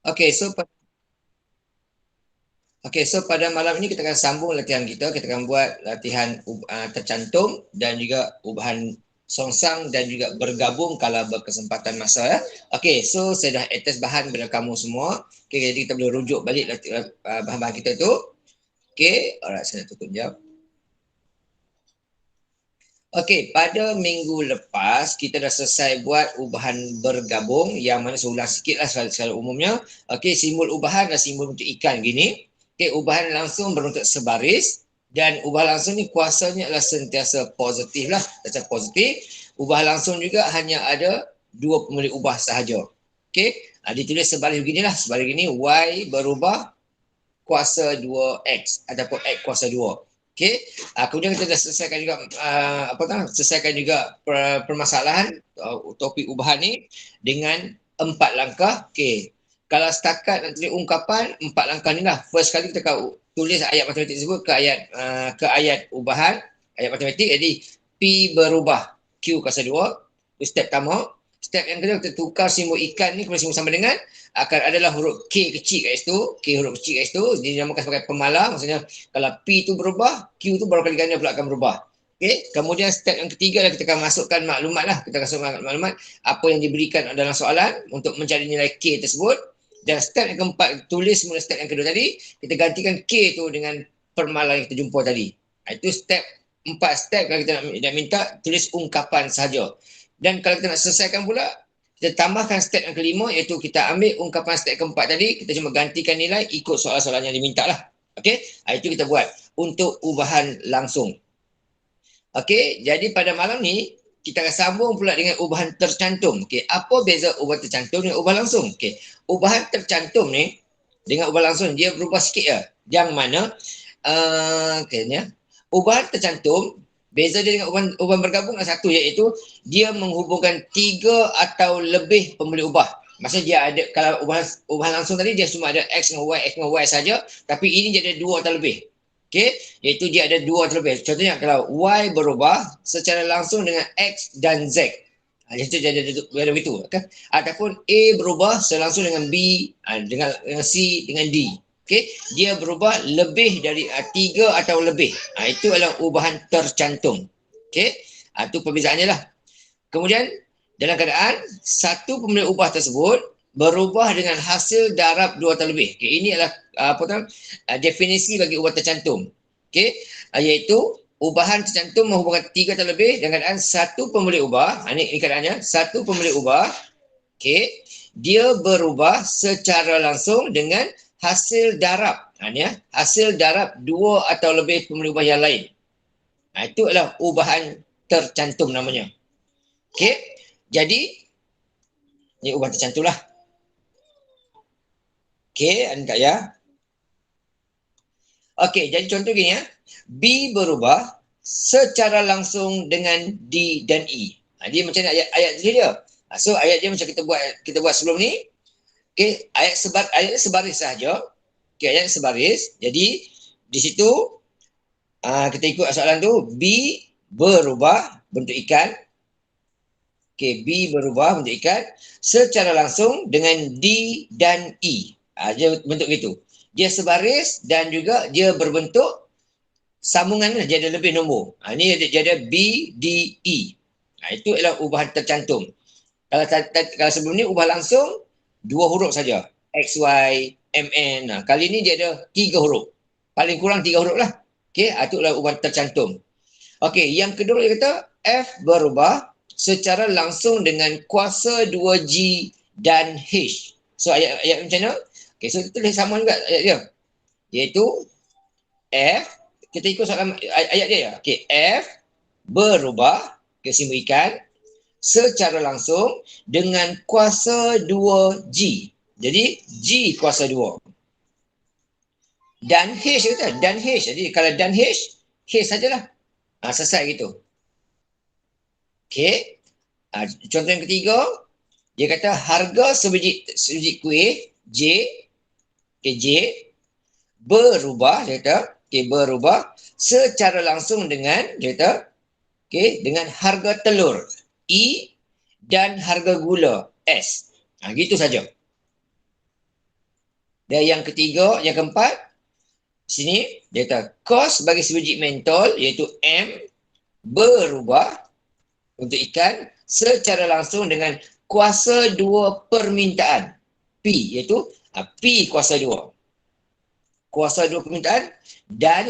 Okey, so pada malam ini kita akan sambung latihan kita. Kita akan buat latihan tercantum dan juga ubahan songsang dan juga bergabung kalau berkesempatan masa ya. Okey, so saya dah attach bahan kepada kamu semua. Okey, jadi kita boleh rujuk balik bahan-bahan kita tu. Okey, alright, saya tutup jap. Okey, pada minggu lepas kita dah selesai buat ubahan bergabung yang mana saya ulang sikit lah secara umumnya. Okey, simbol ubahan adalah simbol untuk ikan gini. Okey, ubahan langsung berbentuk sebaris dan ubahan langsung ni kuasanya adalah sentiasa positif lah, sentiasa positif. Ubahan langsung juga hanya ada dua pemilik ubah sahaja. Okey, ditulis sebaris beginilah, sebaris begini Y berubah kuasa 2X ataupun X kuasa 2. Okey, kemudian kita dah selesaikan juga selesaikan juga permasalahan topik ubahan ni dengan 4 langkah. Okey, kalau setakat nak tulis ungkapan 4 langkah ni lah. First kali kita akan tulis ayat matematik tersebut ke ayat ubahan, ayat matematik. Jadi P berubah Q kuasa 2. Itu step pertama. Step yang kedua kita tukar simbol ikan ni kepada simbol sama dengan akan adalah huruf K kecil kat situ. K huruf kecil kat situ dinamakan sebagai pemalar. Maksudnya kalau P tu berubah, Q tu baru kali ganda pula akan berubah. Okay. Kemudian step yang ketiga lah kita akan masukkan maklumat lah. Kita akan masukkan maklumat apa yang diberikan dalam soalan untuk mencari nilai K tersebut. Dan step yang keempat, tulis semula step yang kedua tadi, kita gantikan K tu dengan pemalar yang kita jumpa tadi. Itu step 4 step kalau kita nak minta tulis ungkapan sahaja. Dan kalau kita nak selesaikan pula, kita tambahkan step yang kelima iaitu kita ambil ungkapan step keempat tadi, kita cuma gantikan nilai ikut soalan-soalan yang diminta lah. Okey, itu kita buat untuk ubahan langsung. Okey, jadi pada malam ni kita akan sambung pula dengan ubahan tercantum. Okey, apa beza ubahan tercantum dengan ubahan langsung? Okey, ubahan tercantum ni dengan ubahan langsung dia berubah sikit ya. Yang mana okeynya ubahan tercantum beza dia dengan ubahan bergabung ada satu iaitu dia menghubungkan 3 atau lebih pembeli ubah. Maksudnya dia ada, kalau ubahan langsung tadi dia cuma ada X dengan Y saja, tapi ini dia ada 2 atau lebih. Okey, iaitu dia ada 2 atau lebih. Contohnya kalau Y berubah secara langsung dengan X dan Z. Itu dia ada begitu kan? Ataupun A berubah secara langsung dengan B, dengan C, dengan D. Okey, dia berubah lebih dari 3 atau lebih. Itu adalah ubahan tercantum. Okey, itu perbezaannya lah. Kemudian dalam keadaan satu pemilik ubah tersebut berubah dengan hasil darab 2 atau lebih. Okay, ini adalah definisi bagi ubah tercantum. Okay, iaitu ubahan tercantum menghubungkan 3 atau lebih dengan keadaan satu pemilik ubah. Ini keadaannya, satu pemilik ubah. Okay, dia berubah secara langsung dengan hasil darab. Hasil darab 2 atau lebih pemilik ubah yang lain. Itu adalah ubahan tercantum namanya. Okey, jadi ni ubahan tercantum lah. Okey, anda ya. Okey, jadi contoh gini ya. B berubah secara langsung dengan D dan E. Dia macam ayat dia. So ayat dia macam kita buat sebelum ni. Okey, ayat sebaris saja. Okey, ayat sebaris. Jadi di situ kita ikut soalan tu, B berubah bentuk ikan. Okey, B berubah bentuk ikan secara langsung dengan D dan E. Dia bentuk gitu. Dia sebaris dan juga dia berbentuk sambungan, dia ada lebih nombor. Ini dia ada B, D, E. Itu adalah ubahan tercantum. Kalau sebelum ni ubah langsung 2 huruf saja. X, Y, M, N. Kali ni dia ada 3 huruf. Paling kurang 3 huruf lah. Okey, itu adalah ubahan tercantum. Okey, yang kedua dia kata F berubah secara langsung dengan kuasa 2G dan H. So ayat macam mana? Okey, so kita tulis sama juga ayat dia. Iaitu F, kita ikut soalan ayat dia ya. Okey, F berubah ke simbol ikan secara langsung dengan kuasa 2G. Jadi G kuasa 2. Dan H kata, dan H. Jadi kalau dan H, H sajalah. Selesai gitu. Okey. Contoh yang ketiga, dia kata harga sebiji kuih J, okay, J berubah, dia kata, okay, berubah secara langsung dengan, dia kata, okay, dengan harga telur E dan harga gula S. Gitu saja. Dan yang ketiga, yang keempat, sini dia kata kos bagi sebiji mentol iaitu M berubah untuk ikan secara langsung dengan kuasa 2 permintaan. P iaitu P kuasa 2. Kuasa 2 permintaan dan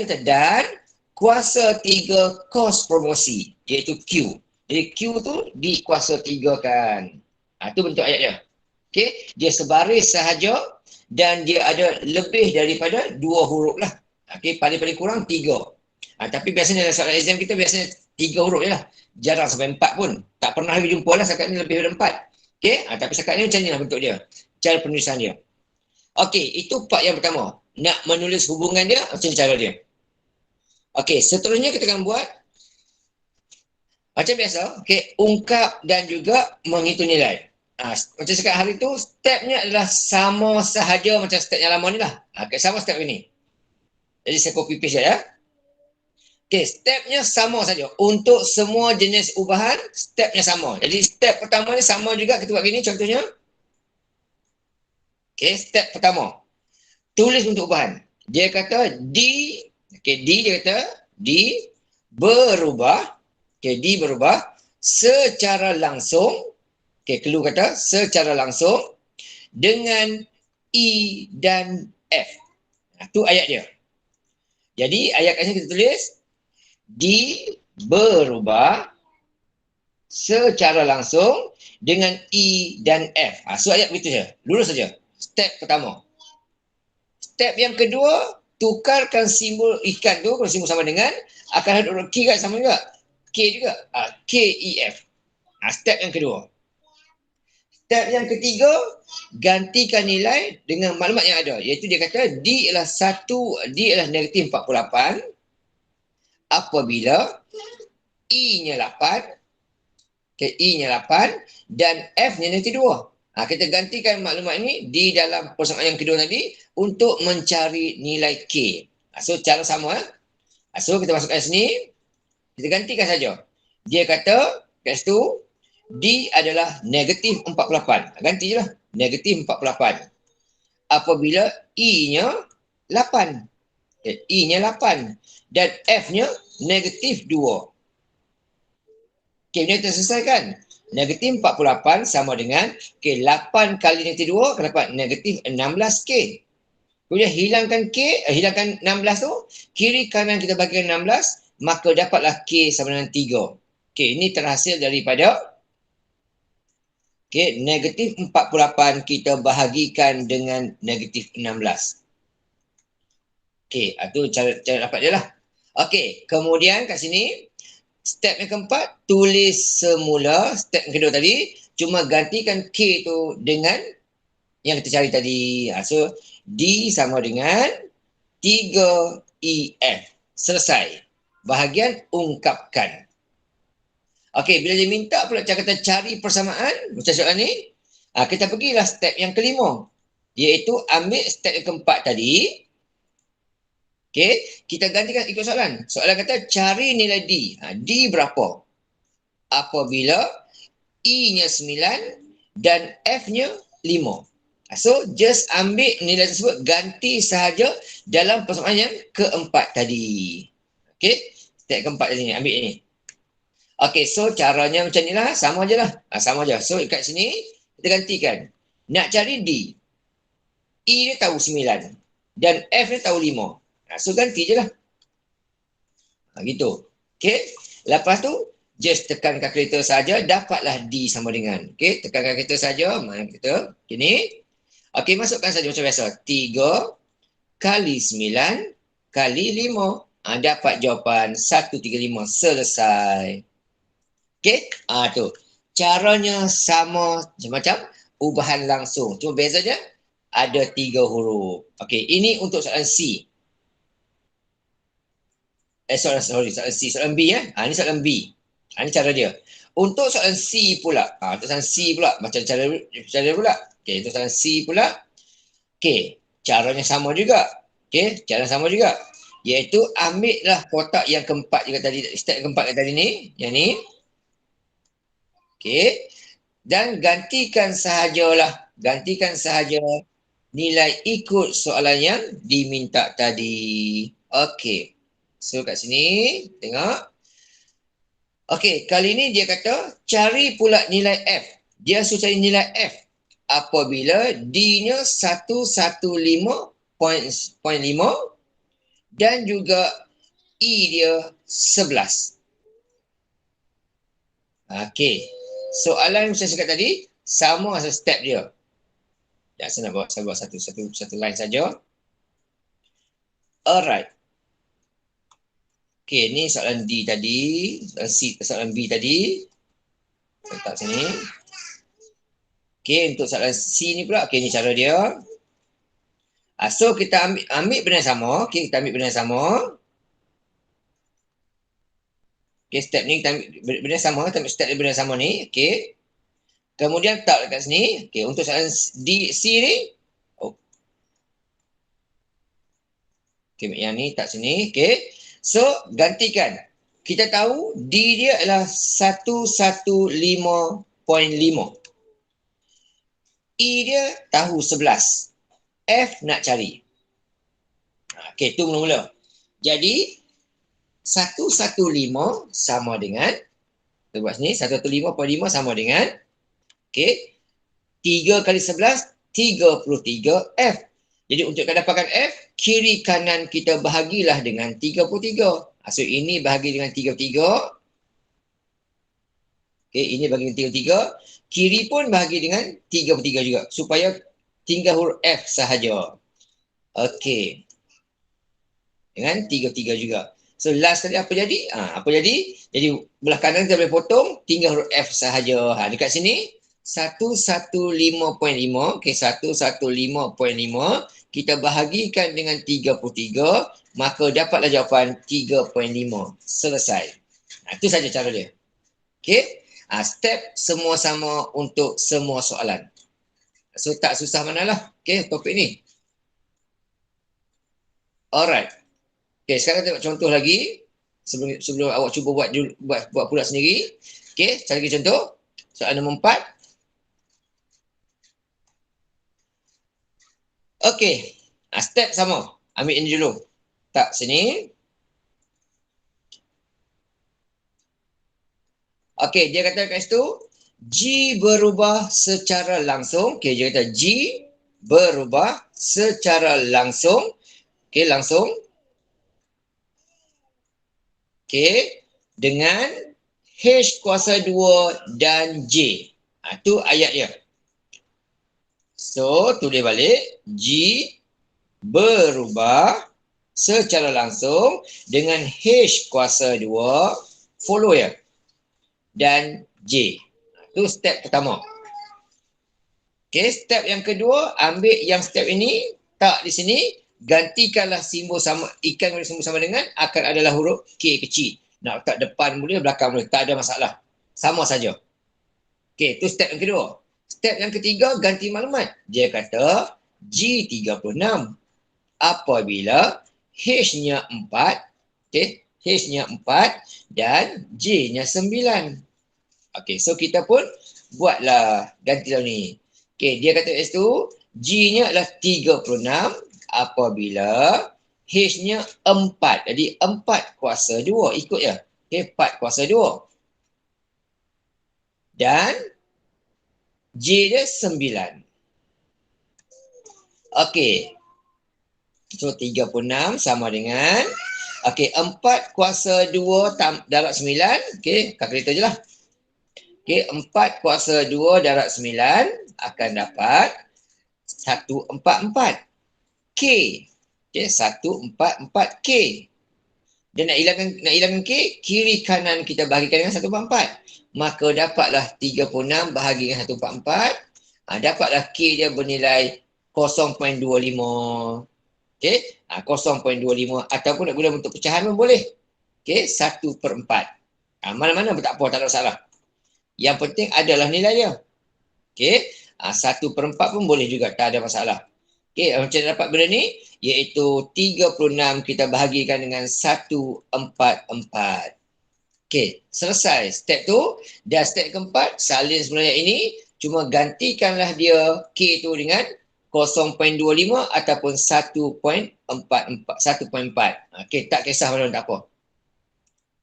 kuasa 3 kos promosi iaitu Q. Jadi Q tu dikuasa 3 kan. Itu bentuk ayat dia. Okey, dia sebaris sahaja dan dia ada lebih daripada 2 huruf lah. Okey, paling-paling kurang 3. Tapi biasanya dalam soalan exam kita biasanya 3 huruf je lah. Jarang sampai 4 pun. Tak pernah jumpa lah setakat ni lebih daripada 4. Okey, tapi setakat ni macam ni lah bentuk dia. Cara penulisan dia. Okey, itu part yang pertama. Nak menulis hubungan dia, macam cara dia. Okey, seterusnya kita akan buat macam biasa, okey, ungkap dan juga menghitung nilai. Macam cakap hari tu, stepnya adalah sama sahaja macam step yang lama ni lah. Sama step ini. Jadi saya copy paste ya. Okey, stepnya sama saja. Untuk semua jenis ubahan, stepnya sama. Jadi step pertama ni sama juga, kita buat gini contohnya. Okey, step pertama. Tulis untuk ubahan. Dia kata D, okey, D dia kata D berubah, okey, D berubah secara langsung, okey, clue kata secara langsung dengan E dan F. Itu ayat dia. Jadi ayat kat sini kita tulis D berubah secara langsung dengan E dan F. So ayat begitu saja. Lurus saja. Step pertama. Step yang kedua, tukarkan simbol ikan tu, kalau simbol sama dengan, akan ada huruf K kan sama juga. K juga. K, E, F. Step yang kedua. Step yang ketiga, gantikan nilai dengan maklumat yang ada. Iaitu dia kata D adalah negatif 48 apabila E-nya 8, E-nya 8 dan F-nya negatif 2. Kita gantikan maklumat ini di dalam persamaan yang kedua tadi untuk mencari nilai K. So, cara sama. So, kita masukkan sini. Kita gantikan saja. Dia kata, kat situ, D adalah negatif 48. Ganti je lah. Negatif 48. Apabila E-nya 8. E-nya 8. Dan F-nya negatif 2. Okay, ini kita selesaikan. Negatif 48 sama dengan 8 kali negatif 2 akan dapat negatif 16K. Kemudian hilangkan 16 tu, kiri kanan kita bagikan 16, maka dapatlah K sama dengan 3. Ini terhasil daripada negatif 48 kita bahagikan dengan negatif 16. Itu cara dapat dia lah. Kemudian kat sini, step yang keempat, tulis semula step yang kedua tadi, cuma gantikan K tu dengan yang kita cari tadi. So, D sama dengan 3EF. Selesai. Bahagian ungkapkan. Bila dia minta pula cara kata cari persamaan, macam soalan ni, kita pergilah step yang kelima. Iaitu ambil step yang keempat tadi. Kita gantikan ikut soalan. Soalan kata cari nilai D. D berapa? Apabila E-nya 9 dan F-nya 5. So, just ambil nilai tersebut, ganti sahaja dalam persamaan yang keempat tadi. Step keempat tadi ni, ambil ini. So caranya macam ni lah, sama je lah. Sama je. So, kat sini, kita gantikan. Nak cari D. E dia tahu 9 dan F dia tahu 5. So, ganti je lah. Gitu. Lepas tu, just tekan kalkulator saja, dapatlah D sama dengan. Tekan kalkulator saja. Mana kita? Ini. Masukkan saja macam biasa. 3 kali 9 kali 5. Dapat jawapan 135. Selesai. Tu. Caranya sama macam ubahan langsung. Cuma bezanya ada 3 huruf. Ini untuk soalan C. Soalan C. Soalan B ya. Ini soalan B. Ini cara dia. Untuk soalan C pula. Untuk soalan C pula. Macam cara pula. Untuk soalan C pula. Caranya sama juga. Cara sama juga. Iaitu ambillah kotak yang keempat juga tadi. Step keempat tadi ni. Yang ni. Dan gantikan sahaja nilai ikut soalan yang diminta tadi. Okey. So kat sini, tengok. Okey, kali ni dia kata cari pula nilai F. Dia suruh cari nilai F apabila D-nya 115.5 dan juga E dia 11. Okey. Soalan yang saya cakap tadi sama masa step dia. Ya, saya buat satu line saja. Alright. Okey, ni soalan D tadi, soalan B tadi. Saya letak sini. Okey, untuk soalan C ni pula, okey ni cara dia. So kita ambil benda yang sama. Okey, kita ambil benda yang sama. Okey, step ni kita ambil benda yang sama, kita ambil step benda yang sama ni. Okey. Kemudian letak dekat sini. Okey, untuk soalan D, C ni. Oh. Okey, yang ni tak sini. Okey. So, gantikan. Kita tahu D dia adalah 115.5. E dia tahu 11. F nak cari. Okey, tu mula-mula. Jadi, 115 sama dengan, kita buat sini, 115.5 sama dengan, okey, 3 kali 11, 33 F. Jadi, untuk dapatkan F, kiri kanan kita bahagilah dengan 33. So, ini bahagi dengan 33. Okey, ini bagi dengan 33. Kiri pun bahagi dengan 33 juga. Supaya tinggal huruf F sahaja. Okey. Dengan 33 juga. So, last tadi apa jadi? Apa jadi? Jadi, belah kanan kita boleh potong. Tinggal huruf F sahaja. Dekat sini, 115.5. Okey, 115.5. Kita bahagikan dengan 33. Maka dapatlah jawapan 3.5. Selesai. Itu saja cara dia. Okey. Step semua sama untuk semua soalan. So, tak susah manalah. Okey, topik ni. Alright. Okey, sekarang tengok contoh lagi. Sebelum awak cuba buat pula sendiri. Okey, cari contoh. Soalan nombor 4. Okey. Step sama. Ambil ini dulu. Tak sini. Okey, dia kata kat situ, G berubah secara langsung. Okey, dia kata G berubah secara langsung. Okey, langsung. Okey, dengan H kuasa 2 dan J. Itu ayat dia. So, tulis balik. G berubah secara langsung dengan H kuasa 2, follow ya, dan J. Itu step pertama. Okey, step yang kedua, ambil yang step ini, tak di sini, gantikanlah simbol sama, ikan boleh simbol sama dengan, akan adalah huruf K kecil. Nak letak depan boleh, belakang boleh, tak ada masalah. Sama saja. Okey, itu step yang kedua. Step yang ketiga, ganti maklumat. Dia kata G36 apabila H-nya 4, okey, H-nya 4 dan J-nya 9. Okey, so kita pun buatlah ganti dalam ni. Okey, dia kata S2, G-nya adalah 36 apabila H-nya 4. Jadi 4 kuasa 2, ikut ya. Okey, 4 kuasa 2. Dan J dia 9. Okey. So 36 sama dengan, okey, 4 kuasa 2 darab 9. Okey, kalkulator je lah. Okey, 4 kuasa 2 darab 9 akan dapat 144 K. Okey, 144 K. Dan nak hilangkan K, kiri kanan kita bahagikan dengan 144. Maka dapatlah 36 bahagi dengan 144. Dapatlah K dia bernilai 0.25. Okey, 0.25 ataupun nak guna bentuk pecahan pun boleh. Okey, 1/4. Mana-mana pun tak apa, tak ada masalah. Yang penting adalah nilai dia. Okey, 1/4 pun boleh juga, tak ada masalah. Okey, macam mana dapat benda ni? Iaitu 36 kita bahagikan dengan 1/4. Okey, selesai step tu. Dan step keempat, salin sebenarnya ini, cuma gantikanlah dia K tu dengan 0.25 ataupun 1.4. Okey, tak kisah mana tak apa.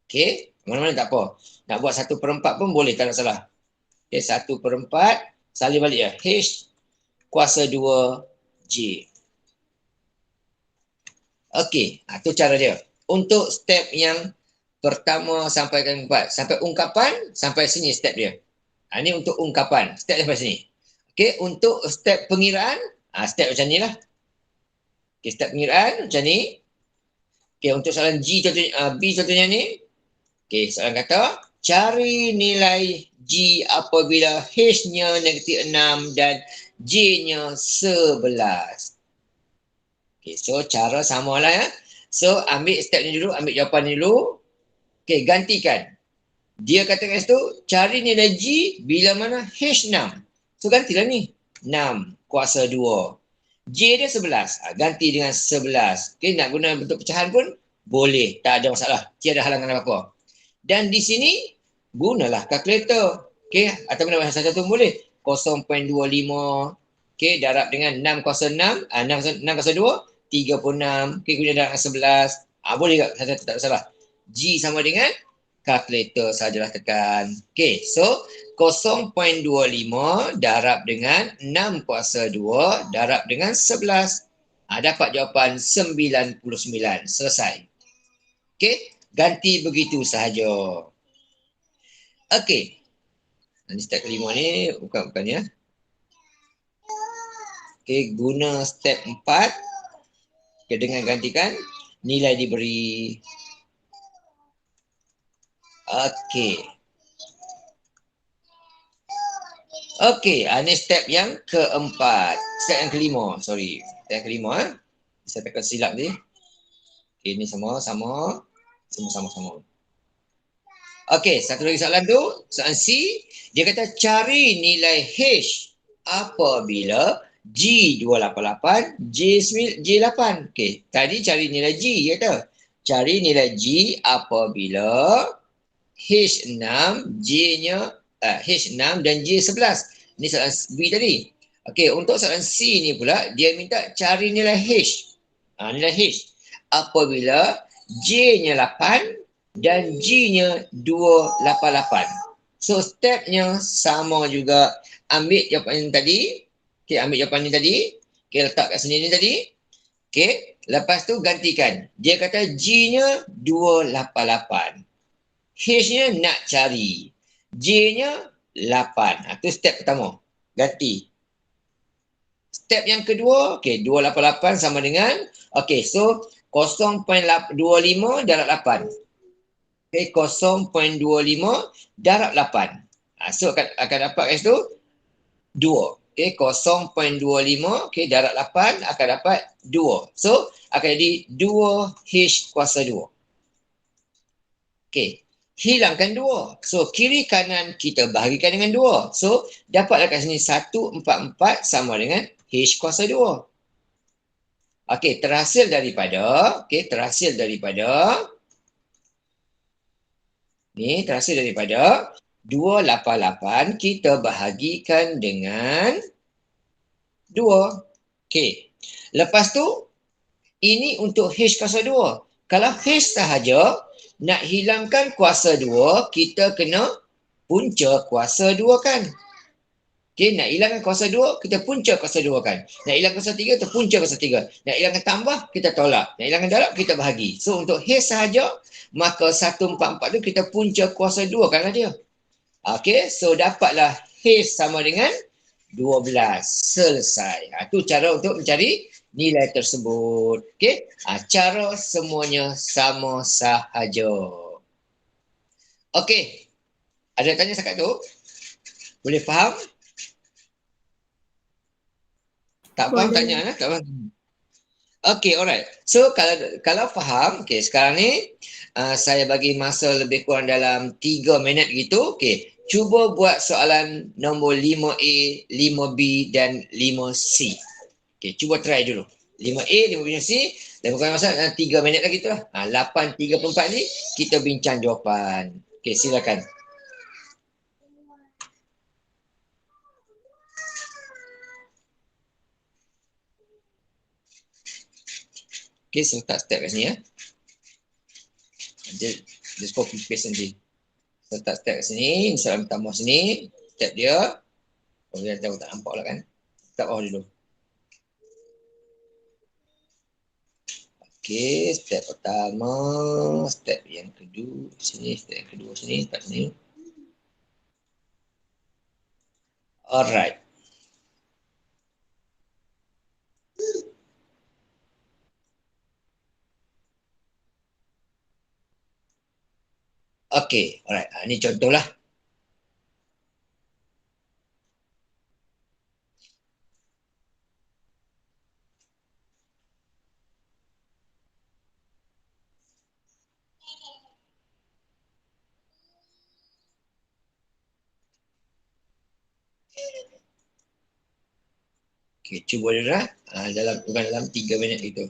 Okey, mana-mana tak apa. Nak buat 1/4 pun boleh, tak ada salah. Okey, 1/4 salin balik ya. H kuasa 2 J. Okey, tu cara dia. Untuk step yang pertama sampai ke keempat. Sampai ungkapan, sampai sini step dia. Ini untuk ungkapan. Step sampai sini. Okey, untuk step pengiraan, step macam ni lah. Okey, step pengiraan macam ni. Okey, untuk soalan G contohnya, B contohnya ni. Okey, soalan kata, cari nilai G apabila H-nya -6 dan J-nya 11. Okay, so cara sama lah ya. So, ambil step ni dulu, ambil jawapan ni dulu. Okay, gantikan. Dia kata kat situ, cari nilai G bila mana H6. So, gantilah ni. 6 kuasa 2. J dia 11. Ganti dengan 11. Okay, nak guna bentuk pecahan pun boleh. Tak ada masalah. Tiada halangan apa-apa. Dan di sini, gunalah kalkulator. Okay, atau mana satu-satu boleh. 0.25. Okay, darab dengan 6 kuasa 6. 6 kuasa 2. 36, okay, guna darab 11. Boleh tak? Satu tak salah. G sama dengan kalkulator sajalah tekan. Okay, so 0.25 darab dengan 6 kuasa 2 darab dengan 11. Dapat jawapan 99. Selesai. Okay, ganti begitu sahaja. Okay. Ini step kelima ni, bukan ya. Okay, guna step 4. Okay, dengan gantikan nilai diberi. Okey. Okey, ini step yang keempat. Step yang kelima, sorry. Step yang kelima. Saya tekan silap ni. Okay, ini semua sama. Semua sama-sama. Okey, satu lagi soalan tu. Soalan C. Dia kata cari nilai H apabila G288, J8. Okey, tadi cari nilai G, dia kata. Cari nilai G apabila H6, J-nya H6 dan J11. Ini soalan B tadi. Okey, untuk soalan C ni pula, dia minta cari nilai H. Nilai H. Apabila J-nya 8 dan G-nya 288. So, stepnya sama juga. Ambil jawapan yang tadi. Okey, ambil jawapan ni tadi. Okey, letak kat sini ni tadi. Okey, lepas tu gantikan. Dia kata G-nya 288. H-nya nak cari. J-nya 8. Itu step pertama. Ganti. Step yang kedua, okey, 288 sama dengan, okey, so 0.25 darab 8. Okey, 0.25 darab 8. So akan dapat kat situ 2. Okey, 0.25, okey, darab 8 akan dapat 2. So, akan jadi 2H kuasa 2. Okey. Hilangkan 2. So, kiri kanan kita bahagikan dengan 2. So, dapatlah kat sini 144 sama dengan H kuasa 2. Okey, terhasil daripada ni, terhasil daripada 288 kita bahagikan dengan 2. Okey. Lepas tu, ini untuk H kuasa 2. Kalau H sahaja, nak hilangkan kuasa 2, kita kena punca kuasa 2 kan. Okey, nak hilangkan kuasa 2, kita punca kuasa 2 kan. Nak hilangkan kuasa 3, kita punca kuasa 3. Nak hilangkan tambah, kita tolak. Nak hilangkan darab, kita bahagi. So, untuk H sahaja, maka 144 tu kita punca kuasa 2 kan dia. Okey, so dapatlah H sama dengan 12. Selesai. Itu cara untuk mencari nilai tersebut. Okey, cara semuanya sama sahaja. Okey, ada tanya setakat tu? Boleh faham? Tak faham, tanya lah. Tak faham. Okey, alright. So, kalau faham, okey, sekarang ni saya bagi masa lebih kurang dalam 3 minit gitu. Okey, cuba buat soalan nombor 5A, 5B dan 5C. Okey, cuba try dulu. 5A, 5B, 5C. Dan bukan masa 3 minit lagi tu lah. 8.34 ni kita bincang jawapan. Okey, silakan. Okey, so letak step kat sini ya. Just copy paste nanti. So letak step kat sini, misalnya tambah sini, step dia. Kemudian tahu tak nampak lah kan. Letak bawah dulu. Okey, step pertama, step yang kedua sini, step yang kedua sini, kat sini. Alright. Okey, alright. Ini contoh lah. Okey, cuba dulu lah. Bukan dalam 3 minit itu.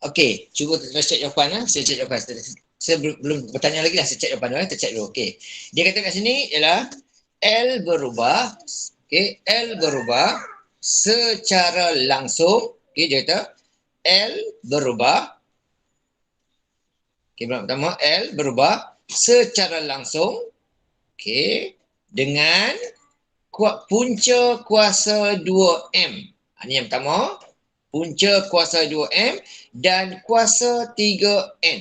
Okey, cuba kita cek jawapan lah. Saya cek jawapan. Saya belum bertanya lagi lah. Saya cek jawapan dulu. Kita cek dulu. Okey. Dia kata kat sini ialah L berubah. Okey, L berubah secara langsung. Okey, dia kata L berubah. Okey, pertama L berubah secara langsung. Okey, dengan punca kuasa 2M. Ini yang pertama. Punca kuasa 2M dan kuasa 3N.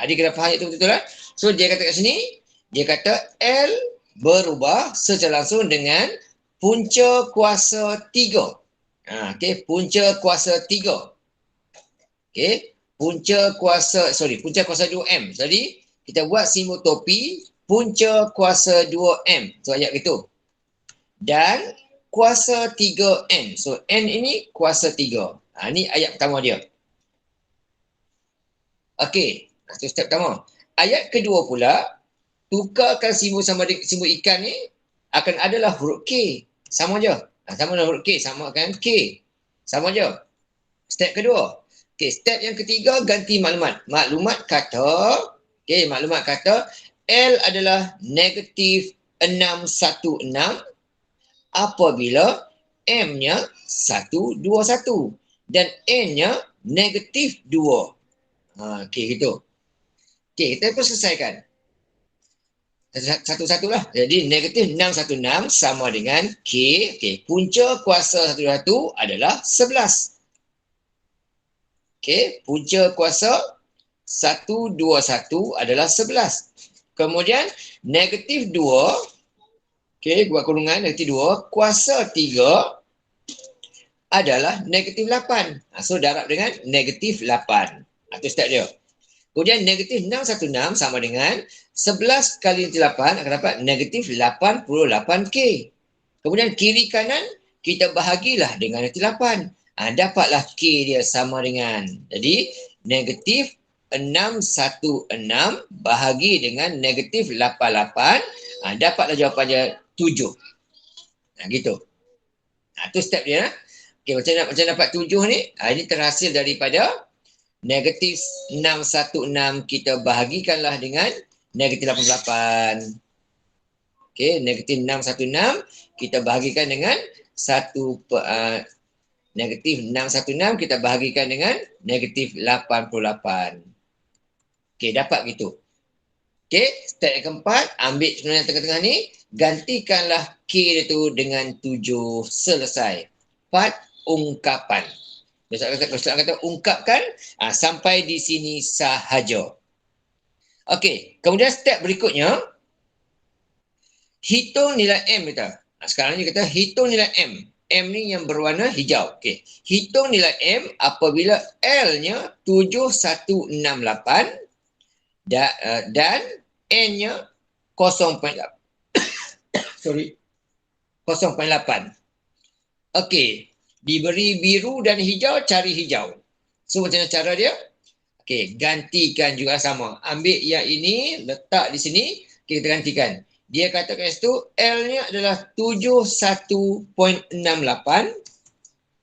Dia kena faham itu betul-betul lah. So dia kata kat sini, dia kata L berubah secara langsung dengan punca kuasa 3. Okey, punca kuasa 3. Okey, punca kuasa 2M. Jadi kita buat simbol topi punca kuasa 2M. So ayat gitu. Dan kuasa 3N. So N ini kuasa 3. Ini ayat pertama dia. Okey, itu step pertama. Ayat kedua pula, tukarkan simbol sama simbol ikan ni akan adalah huruf K. Sama je. Sama dengan huruf K, sama kan K. Sama je. Step kedua. Okey, step yang ketiga ganti maklumat. Maklumat kata L adalah negatif 616 apabila M-nya 121 dan N-nya negatif 2. Okey, gitu. Okey, kita pun selesaikan. Satu-satulah. Jadi negatif 616 sama dengan K. Okey, punca kuasa 121 adalah 11. Okey, punca kuasa 121 adalah 11. Kemudian negatif 2. Okey, buat kurungan negatif 2. Kuasa 3 adalah negatif 8. So, darab dengan negatif 8. Itu step dia. Kemudian negatif 616 sama dengan 11 kali negatif 8 akan dapat negatif 88K. Kemudian kiri kanan kita bahagilah dengan negatif 8. Dapatlah K dia sama dengan. Jadi negatif 616 bahagi dengan negatif 88. Dapatlah jawapannya 7. Gitu. Itu step dia. Okay, macam dapat 7 ni? Ini terhasil daripada negatif 616 kita bahagikanlah dengan negatif 88. Okey, negatif 616 kita bahagikan dengan negatif 616 kita bahagikan dengan negatif 88. Okey, dapat gitu. Okey, step yang keempat, ambil sebenarnya tengah-tengah ni, gantikanlah K itu dengan 7. Selesai. Part ungkapan. Soalan kata ungkapkan sampai di sini sahaja. Okey, kemudian step berikutnya, hitung nilai M kita. Sekarang ni kita hitung nilai M. M ni yang berwarna hijau. Okey, hitung nilai M apabila L-nya 7168 dan N-nya 0.8. Sorry. 0.8. Okey. Diberi biru dan hijau, cari hijau. So, macam mana cara dia? Okey, gantikan juga sama. Ambil yang ini, letak di sini, kita gantikan. Dia katakan situ, L-nya adalah 71.68.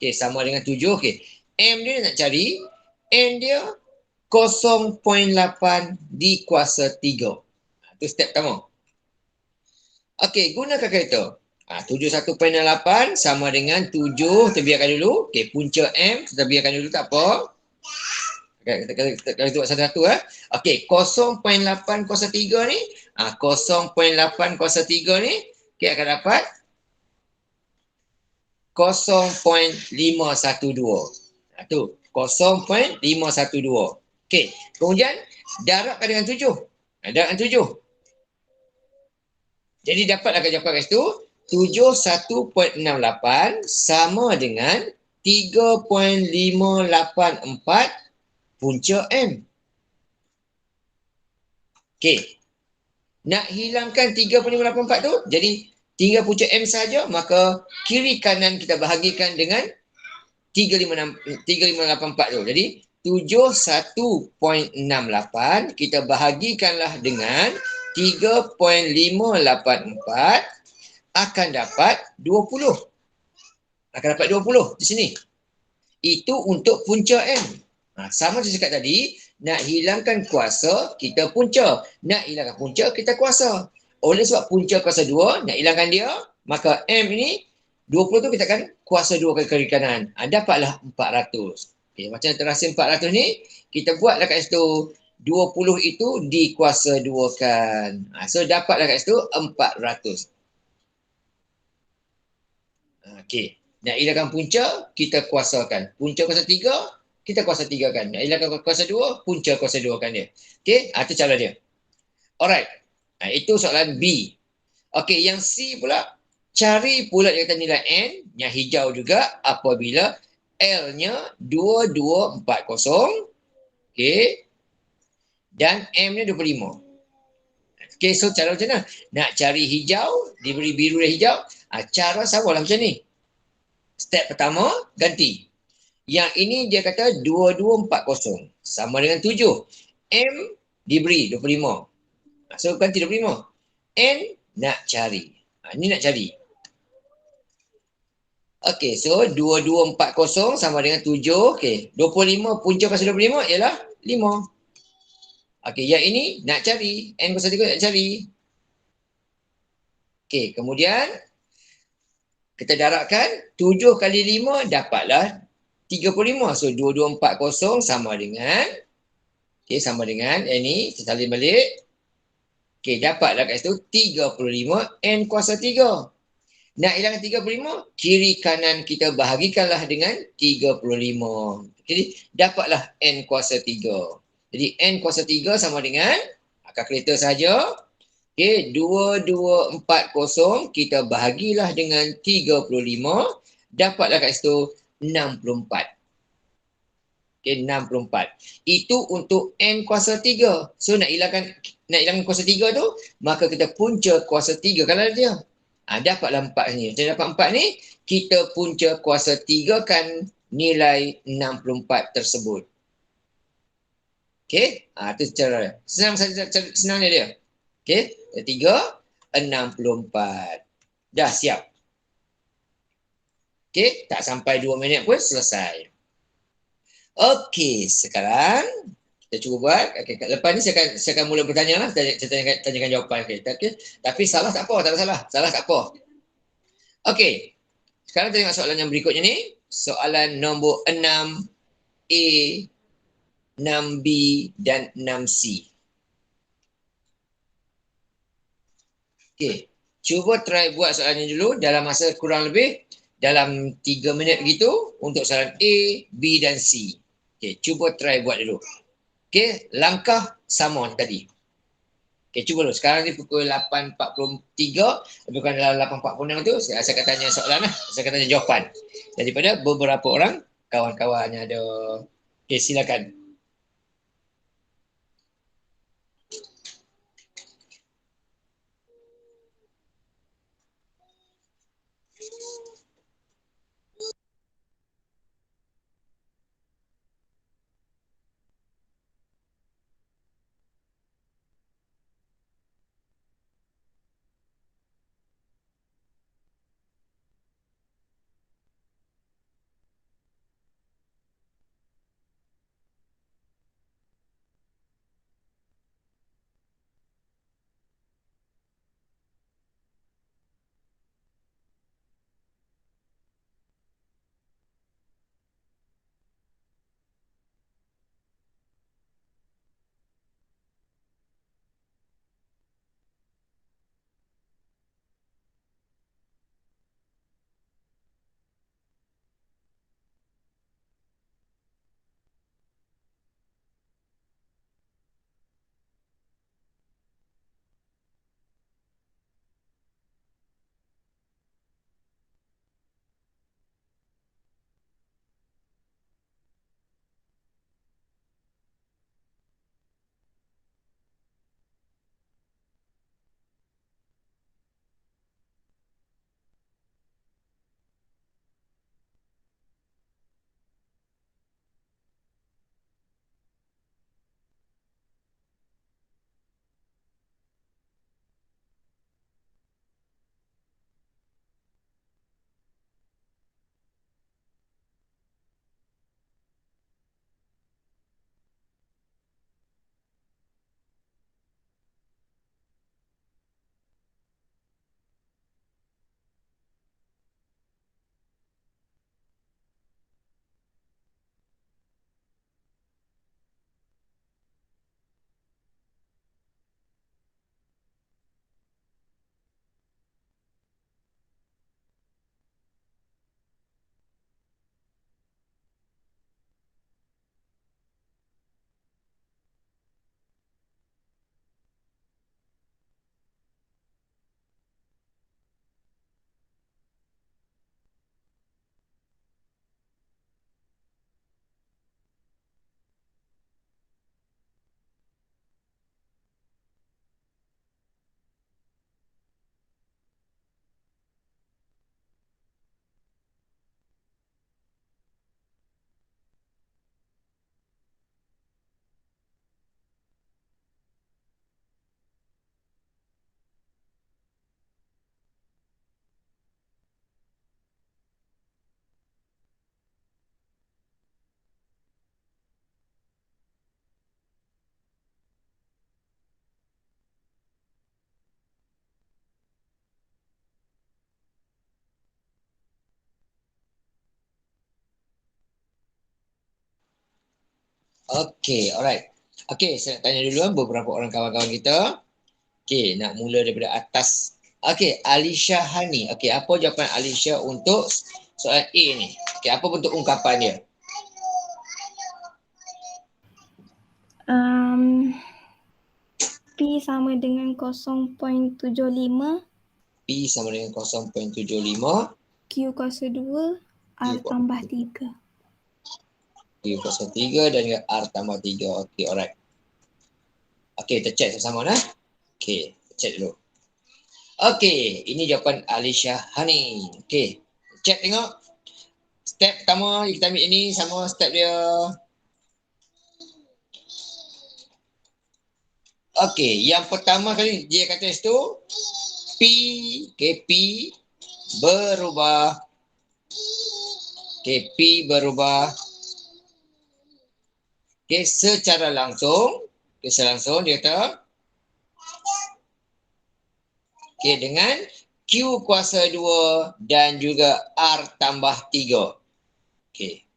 Okey, sama dengan 7. Okey, M dia nak cari, N dia 0.8 dikuasa 3. Itu step pertama. Okey, gunakan kalkulator. 71.8 sama dengan 7, kita biarkan dulu. Okey, punca M, kita biarkan dulu, tak apa. Kita buat satu-satu. Okey, 0.8 kuasa 3 ni, 0.8 kuasa 3 ni, okey, akan dapat 0.512. Tu, 0.512. Okey, kemudian darabkan dengan 7. Darabkan 7. Jadi dapatlah jawapan kat situ, 71.68 sama dengan 3.584 punca M. Okey. Nak hilangkan 3.584 tu, jadi tinggal punca M saja, maka kiri kanan kita bahagikan dengan 3.584 tu. Jadi 71.68 kita bahagikanlah dengan 3.584 akan dapat 20. Akan dapat 20 di sini. Itu untuk punca M. Sama saya cakap tadi, nak hilangkan kuasa, kita punca. Nak hilangkan punca, kita kuasa. Oleh sebab punca kuasa 2, nak hilangkan dia, maka M ini 20 tu kita akan kuasa 2 kali kiri kanan. Dapatlah 400. Okay, macam terasa 400 ni, kita buatlah kat situ 20 itu dikuasa 2 kan. So dapatlah kat situ 400. Okey. Nak hilangkan punca, kita kuasakan. Punca kuasa 3, kita kuasa 3 kan. Nak hilangkan kuasa 2, punca kuasa 2 kan dia. Okey, itu cara dia. Alright. Itu soalan B. Okey, yang C pula, cari pula dia kata nilai N, yang hijau juga, apabila L-nya 2240. Okey. Dan M-nya 25. Okey, so cara macam mana? Nak cari hijau, diberi biru dan hijau. Cara sama lah macam ni. Step pertama, ganti. Yang ini dia kata 2240. Sama dengan 7. M diberi 25. So, ganti 25. N nak cari. Ini nak cari. Okey, so 2240 sama dengan 7. Okey, 25 punca kuasa 25 ialah 5. Okey, yang ini nak cari. N kuasa 3 nak cari. Okey, kemudian kita darabkan 7 kali 5 dapatlah 35. So 2240 sama dengan Okey, sama dengan ini, kita salin balik. Okey, dapatlah kat situ 35 N kuasa 3. Nak hilangkan 35, kiri kanan kita bahagikanlah dengan 35. Jadi, dapatlah N kuasa 3. Jadi, N kuasa 3 sama dengan, kalkulator saja. Okey, 2240 kita bahagilah dengan 35. Dapatlah kat situ 64. Okey, 64. Itu untuk N kuasa 3. So, nak hilangkan kuasa 3 tu, maka kita punca kuasa 3 kalau ada dia. Dapatlah 4 ni. Kita dapat 4 ni, kita punca kuasa 3 kan nilai 64 tersebut. Okey, itu cara senang saja, senangnya dia. Okey, 3, 64. Dah siap. Okey, tak sampai 2 minit pun selesai. Okey, sekarang kita cuba buat. Okay, lepas ni saya akan mula bertanya lah. Saya tanyakan jawapan. Okay. Tapi salah tak apa, tak ada salah. Salah tak apa. Okey, sekarang tengok soalan yang berikutnya ni. Soalan nombor 6A, 6B dan 6C. Okey, cuba try buat soalan ini dulu dalam masa kurang lebih dalam 3 minit begitu untuk soalan A, B dan C. Okey, cuba try buat dulu. Okey, langkah sama tadi. Okey, cuba dulu. Sekarang ni pukul 8.43. Lebih kurang dalam 8.46 tu, saya akan tanya soalan lah. Saya akan tanya jawapan. Daripada beberapa orang, kawan-kawan yang ada. Okey, silakan. Okey, alright. Okey, saya nak tanya dulu beberapa orang kawan-kawan kita. Okey, nak mula daripada atas. Okey, Alisha Hani. Okey, apa jawapan Alisha untuk soalan A ni? Okey, apa bentuk ungkapan dia? P sama dengan 0.75, P sama dengan 0.75, Q kuasa 2, R tambah 3. Q kuasa 3 dan juga R tambah 3. Okey, alright. Okey, kita check sama-sama lah. Okey, check dulu. Okey, ini jawapan Alisha Hani. Okey, check tengok. Step pertama kita ambil ini sama step dia. Okey, yang pertama kali dia kata situ P, okay, P berubah. Okay, P berubah. Okay, secara langsung. Okay, secara langsung dia kata. Okay, dengan Q kuasa 2 dan juga R tambah 3. Okay.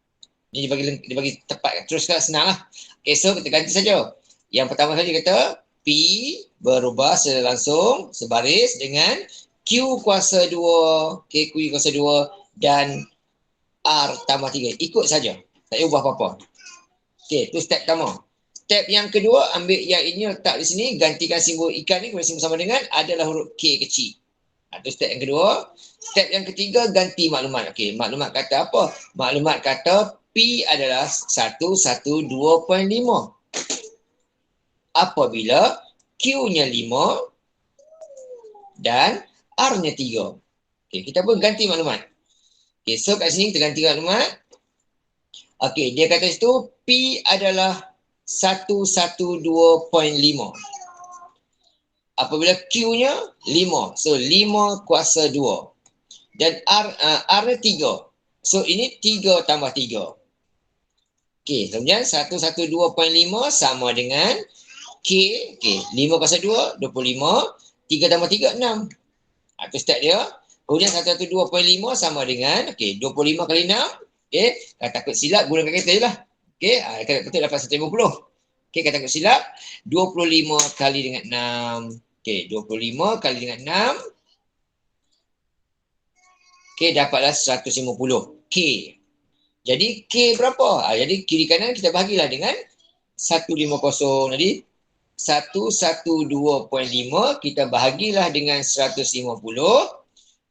Ini dia bagi tepat. Teruskan senang lah. Okay, so kita ganti saja. Yang pertama kali dia kata P berubah secara langsung sebaris dengan Q kuasa 2. Okay, Q kuasa 2 dan R tambah 3. Ikut saja. Tak payah ubah apa-apa. Okay, itu step pertama. Step yang kedua, ambil yang ini letak di sini, gantikan simbol ikan ni kepada simbol sama dengan adalah huruf K kecil. Itu step yang kedua. Step yang ketiga, ganti maklumat. Okey, maklumat kata apa? Maklumat kata P adalah 112.5. Apabila Q-nya 5 dan R-nya 3. Okey, kita pun ganti maklumat. Okey, so kat sini kita ganti maklumat. Okey, dia kata situ P adalah 112.5. Apabila Q-nya 5. So 5 kuasa 2. Dan R-nya 3. So ini 3 tambah 3. Okey, kemudian 112.5 sama dengan K. Okey, 5 kuasa 2, 25. 3 tambah 3, 6. Itu step dia. Kemudian 112.5 sama dengan, okey, 25 kali 6. Okey, kalau takut silap, gunakan kereta je lah. Okey, kalau betul dapat 150. Okey, kalau takut silap, 25 kali dengan 6. Okey, 25 kali dengan 6. Okey, dapatlah 150. K. Jadi, K berapa? Jadi, kiri kanan kita bahagilah dengan 150. Jadi, 112.5 kita bahagilah dengan 150.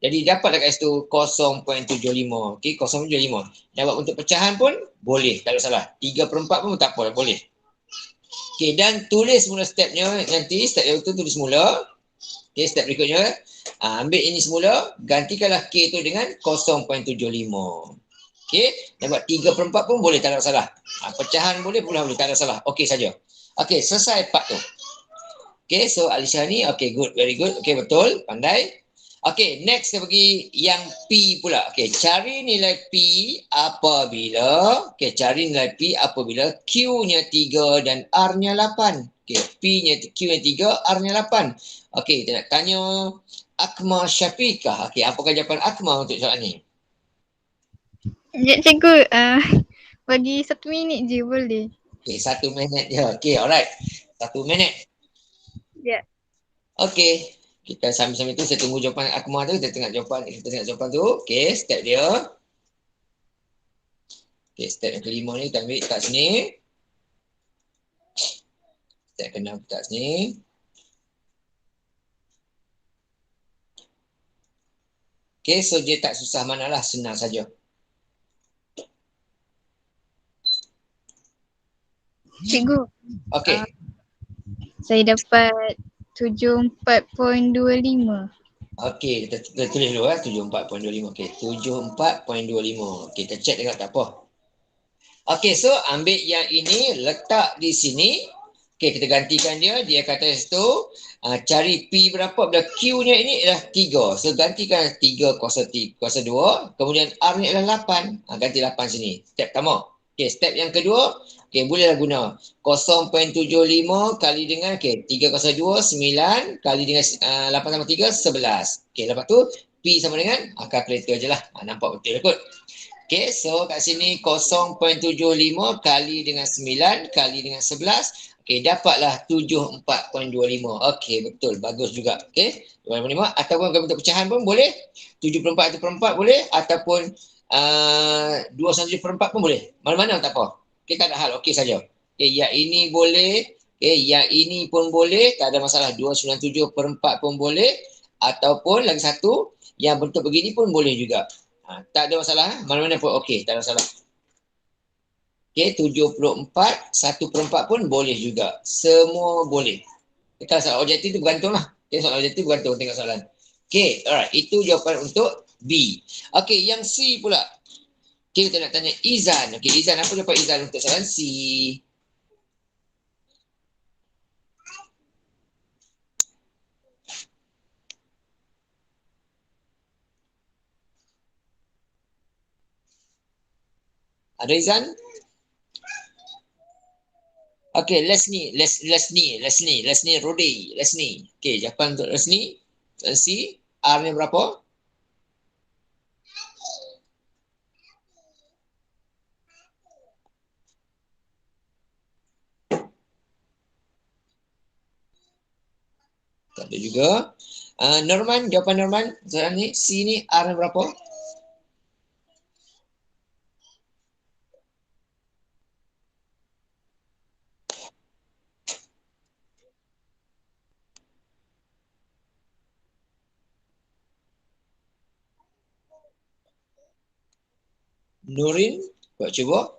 Jadi dapatlah kat situ 0.75. Okey, 0.75. Dapat untuk pecahan pun boleh, tak ada salah. 3/4 pun tak apa, boleh. Okey, dan tulis mula stepnya nanti. Step yang itu tulis mula. Okey, step berikutnya. Ambil ini semula. Gantikanlah K tu dengan 0.75. Okey, dapat 3/4 pun boleh, tak ada salah. Pecahan boleh, pula boleh, tak ada salah. Okey saja. Okey, selesai part tu. Okey, so Alisha ni, okey, good, very good. Okey, betul, pandai. Okey, next kita pergi yang P pula. Okey, cari nilai P apabila, cari nilai P apabila Q-nya 3 dan R-nya 8. Okey, P-nya, Q-nya 3, R-nya 8. Okey, kita nak tanya Akmal Syafiqah. Okey, apakah jawapan Akmal untuk soalan ni? Ya, cikgu, bagi 1 minit je boleh? Okey, 1 minit je. Okey, alright. 1 minit. Ya. Okey. Kita sambil-sambil tu saya tunggu jawapan Akmal tu. Kita tengok jawapan tu. Okey, step dia. Okey, step yang kelima ni kita ambil kat sini. Step ke-6 kat sini. Okey, so dia tak susah manalah, senang saja. Cikgu. Okey. Saya dapat 74.25. Okey, kita tulis dulu 74.25. Okey, 74.25. Okey, kita check tengok tak apa. Okey, so ambil yang ini, letak di sini. Okey, kita gantikan dia. Dia kata situ, cari P berapa. Bila Q-nya ini adalah 3. So, gantikan 3 kuasa 2. Kemudian R-nya adalah 8. Ganti 8 sini. Step pertama. Okey, step yang kedua. Okey, bolehlah guna 0.75 kali dengan, 3 kuasa 2, 9 kali dengan 8 tambah 3, 11. Okey, lepas tu P sama dengan, kalkulator je lah. Nampak betul kot. Okay, so kat sini 0.75 kali dengan 9 kali dengan 11. Okay, dapatlah 74.25. Okay, betul. Bagus juga. Okay, 25. Ataupun kalau bentuk pecahan pun boleh. 74/4 boleh. Ataupun 2/4 pun boleh. Mana-mana tak apa. Okay, tak ada hal. Okay saja. Okay, yang ini boleh. Okay, yang ini pun boleh. Tak ada masalah. 2/97/4 pun boleh. Ataupun lagi satu, yang bentuk begini pun boleh juga. Tak ada masalah. Mana-mana pun okey. Tak ada masalah. Okey, 74, 1/4 pun boleh juga. Semua boleh. Kalau soalan objektif tu bergantung lah. Okay, soalan objektif bergantung tengok soalan. Okey, alright. Itu jawapan untuk B. Okey, yang C pula. Okey, kita nak tanya Izan. Okey, Izan, apa jawapan Izan untuk soalan C? Ada Izan? Okay, Lesni Rodi. Okay, jawapan untuk Lesni. C, R ni berapa? Tak ada juga. Norman, jawapan Norman. Soalan ni, C ni, R ni berapa? Nurin, buat cuba.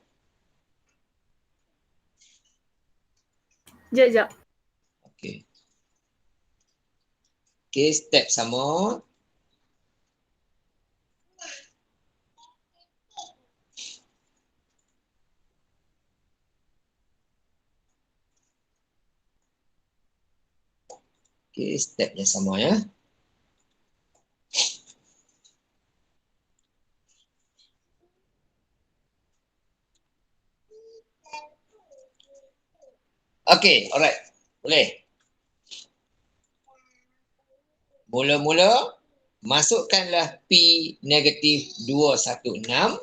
Sekejap. Okay. Okay, step sama. Okay, stepnya sama ya. Okay, alright. Boleh. Mula-mula, masukkanlah P negatif 216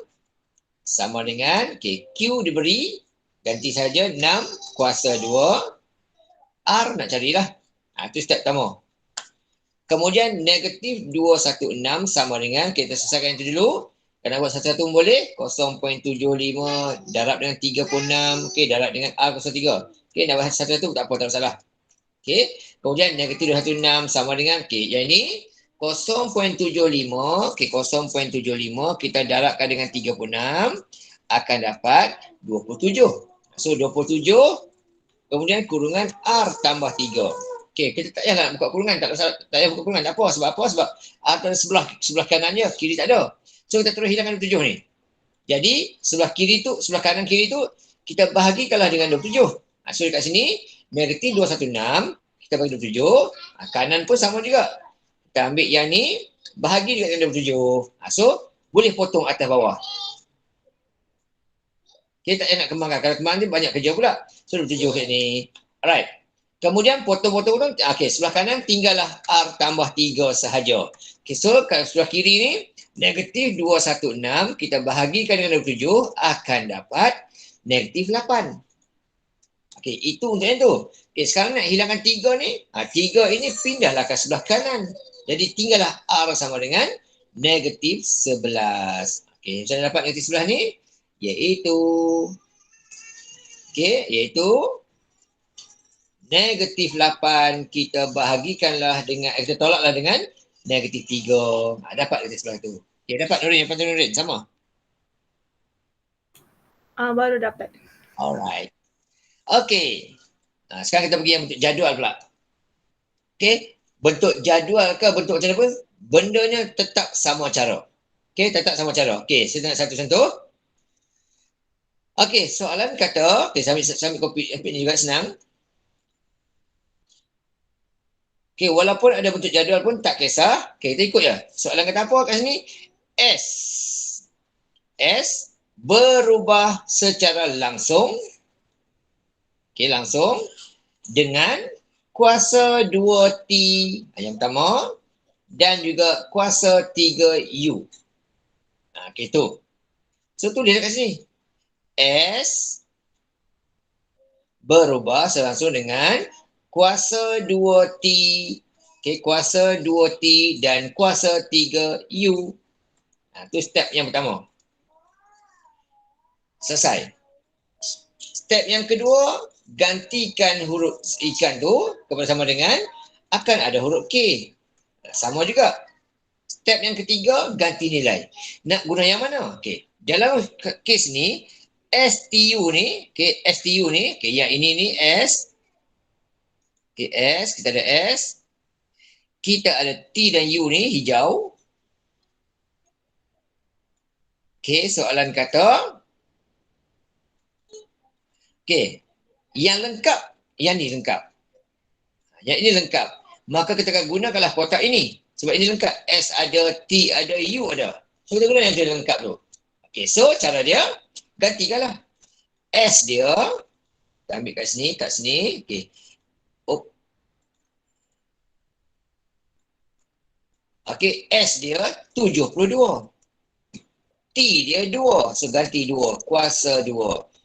sama dengan, okay, Q diberi, ganti saja 6 kuasa 2. R nak carilah. Itu step pertama. Kemudian negatif 216 sama dengan, kita selesaikan itu dulu. Kalau buat satu-satu boleh, 0.75 darab dengan 36, okay, darab dengan R03. Okay, nak buat satu-satu tak apa, tak salah. Okay, kemudian negatif 216 sama dengan, okay, yang ini 0.75, okay, 0.75 kita darabkan dengan 36 akan dapat 27. So 27 kemudian kurungan R tambah 3. Okay, kita tak payah nak buka kurungan, tak payah buka kurungan, tak apa. Sebab apa? Sebab R ada sebelah kanan je, kiri tak ada. So kita terus hilangkan 27 ni. Jadi sebelah kanan kiri tu kita bahagikanlah dengan 27. So dekat sini negatif 216 kita bagi 27. Kanan pun sama juga. Kita ambil yang ni bahagi dengan 27. So boleh potong atas bawah. Kita tak nak kembangkan. Kalau kembang ni banyak kerja pula. So 27 kat ni. Alright. Kemudian potong-potong tu, okay, sebelah kanan tinggallah R tambah 3 sahaja. Okay, so kalau sebelah kiri ni, negatif 216, kita bahagikan dengan 27, akan dapat negatif 8. Okay, itu untuk yang tu. Okay, sekarang nak hilangkan 3 ni, 3 ini pindahlah ke sebelah kanan. Jadi tinggallah R sama dengan negatif 11. Okay, macam mana dapat negatif 11 ni? Iaitu, okay, iaitu negatif 8 kita bahagikanlah dengan, kita tolaklah dengan negatif 3. Dapat negatif sebelah tu. Okay, dapat Nurin, yang pantai Nurin, sama? Baru dapat. Alright. Okay. Sekarang kita pergi yang bentuk jadual pula. Okay. Bentuk jadual ke bentuk macam mana pun, bendanya tetap sama cara. Okay, tetap sama cara. Okay, saya nak satu contoh. Okay, soalan kata, okay, saya ambil kopi ni juga senang. Okay, walaupun ada bentuk jadual pun tak kisah. Okay, kita ikut je. Soalan kata apa kat sini? S berubah secara langsung. Okay, langsung. Dengan kuasa 2T yang pertama. Dan juga kuasa 3U. Okay, tu. So tulis kat sini. S berubah selangsung dengan kuasa 2T. Okay, kuasa 2T dan kuasa 3U. Itu step yang pertama. Selesai. Step yang kedua, gantikan huruf ikan tu kepada sama dengan akan ada huruf K. Sama juga. Step yang ketiga, ganti nilai. Nak guna yang mana? Okay. Dalam kes ni, STU ni, okay, STU ni, okay, yang ini ni S. Okay, S, kita ada S. Kita ada T dan U ni, hijau. Okay, soalan kata. Okay, yang lengkap, yang ni lengkap. Yang ini lengkap. Maka kita akan gunakanlah kotak ini. Sebab ini lengkap. S ada, T ada, U ada. So, kita guna yang dia lengkap tu. Okay, so cara dia, gantikanlah. S dia, kita ambil kat sini. Okay. Oh. Okay, S dia 72. T dia 2. So, ganti 2. Kuasa 2.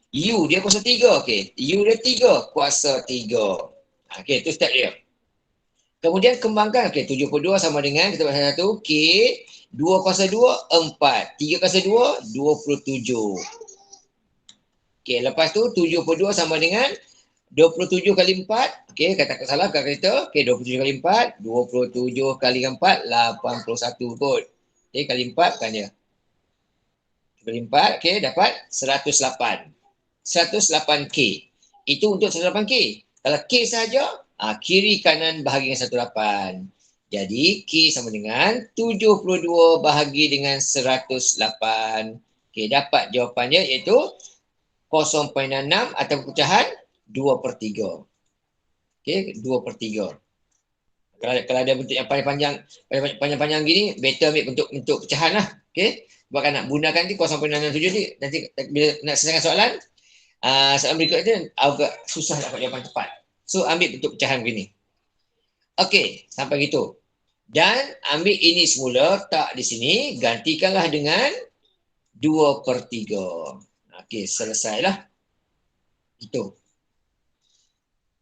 U dia kuasa 3. Okay. U dia 3. Kuasa 3. Okay, itu step dia. Kemudian kembangkan. Okay, 72 sama dengan, kita buat satu. K. 2 kuasa 2, 4. 3 kuasa 2, 27. Okay, lepas tu 72 sama dengan 27 kali 4. Okay, kata salah kat kereta. Okay, 27 kali 4. 27 kali 4, 81 kot. Okay, kali 4 kan dia. Kali 4, okay, dapat 108. 108K. Itu untuk 108K. Kalau K saja, kiri kanan bahagi dengan 108. Jadi K sama dengan 72 bahagi dengan 108. Okay, dapat jawapannya iaitu 0.66 atau pecahan 2/3. Okay, 2/3. Kalau ada bentuk yang panjang-panjang gini, better ambil bentuk pecahan lah. Okay, sebab kan nak gunakan ni 0.67 ni, nanti bila nak selesaikan soalan, soalan berikutnya agak susah dapat jawapan tepat. So, ambil bentuk pecahan begini. Okey, sampai gitu. Dan ambil ini semula, tak di sini, gantikanlah dengan 2/3. Okey, selesailah. Itu.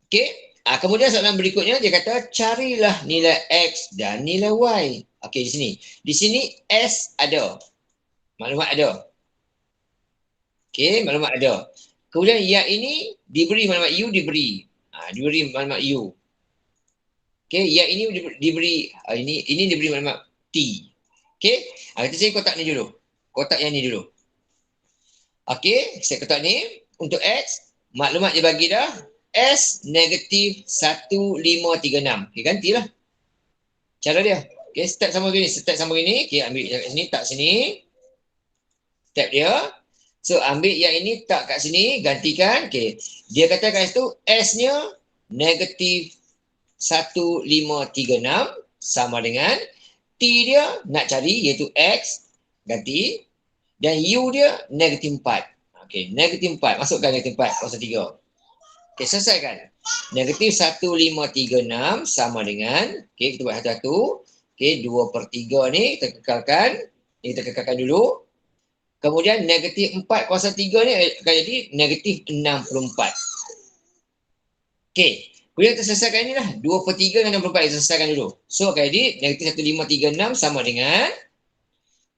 Okey, kemudian soalan berikutnya, dia kata, carilah nilai X dan nilai Y. Okey, di sini. Di sini, S ada. Maklumat ada. Okey, maklumat ada. Kemudian yang ini diberi maklumat U, diberi maklumat U. Okey, yang ini diberi ini diberi maklumat T. Okey, kita cari kotak ni dulu. Kotak yang ni dulu. Okey, saya kotak ni untuk X, maklumat dia bagi dah S negatif 1536. Okey, gantilah. Cara dia. Okey, step sama gini, Okey, ambil yang sini, tak sini. Step dia. So, ambil yang ini, tak kat sini, gantikan. Okey. Dia kata kat situ, S-nya negatif 1536 sama dengan T dia nak cari iaitu X, ganti. Dan U dia negatif 4. Okey, negatif 4. Masukkan negatif 4, kuasa 3. Okey, selesaikan. Negatif 1536 sama dengan, okey, kita buat satu-satu. Okey, 2/3 ni kita kekalkan. Ini kita kekalkan dulu. Kemudian negatif 4 kuasa 3 ni akan jadi negatif 64. Okey. Kemudian kita selesaikan ni lah. 2/3 dengan 64 kita selesaikan dulu. So akan jadi negatif 1536 sama dengan,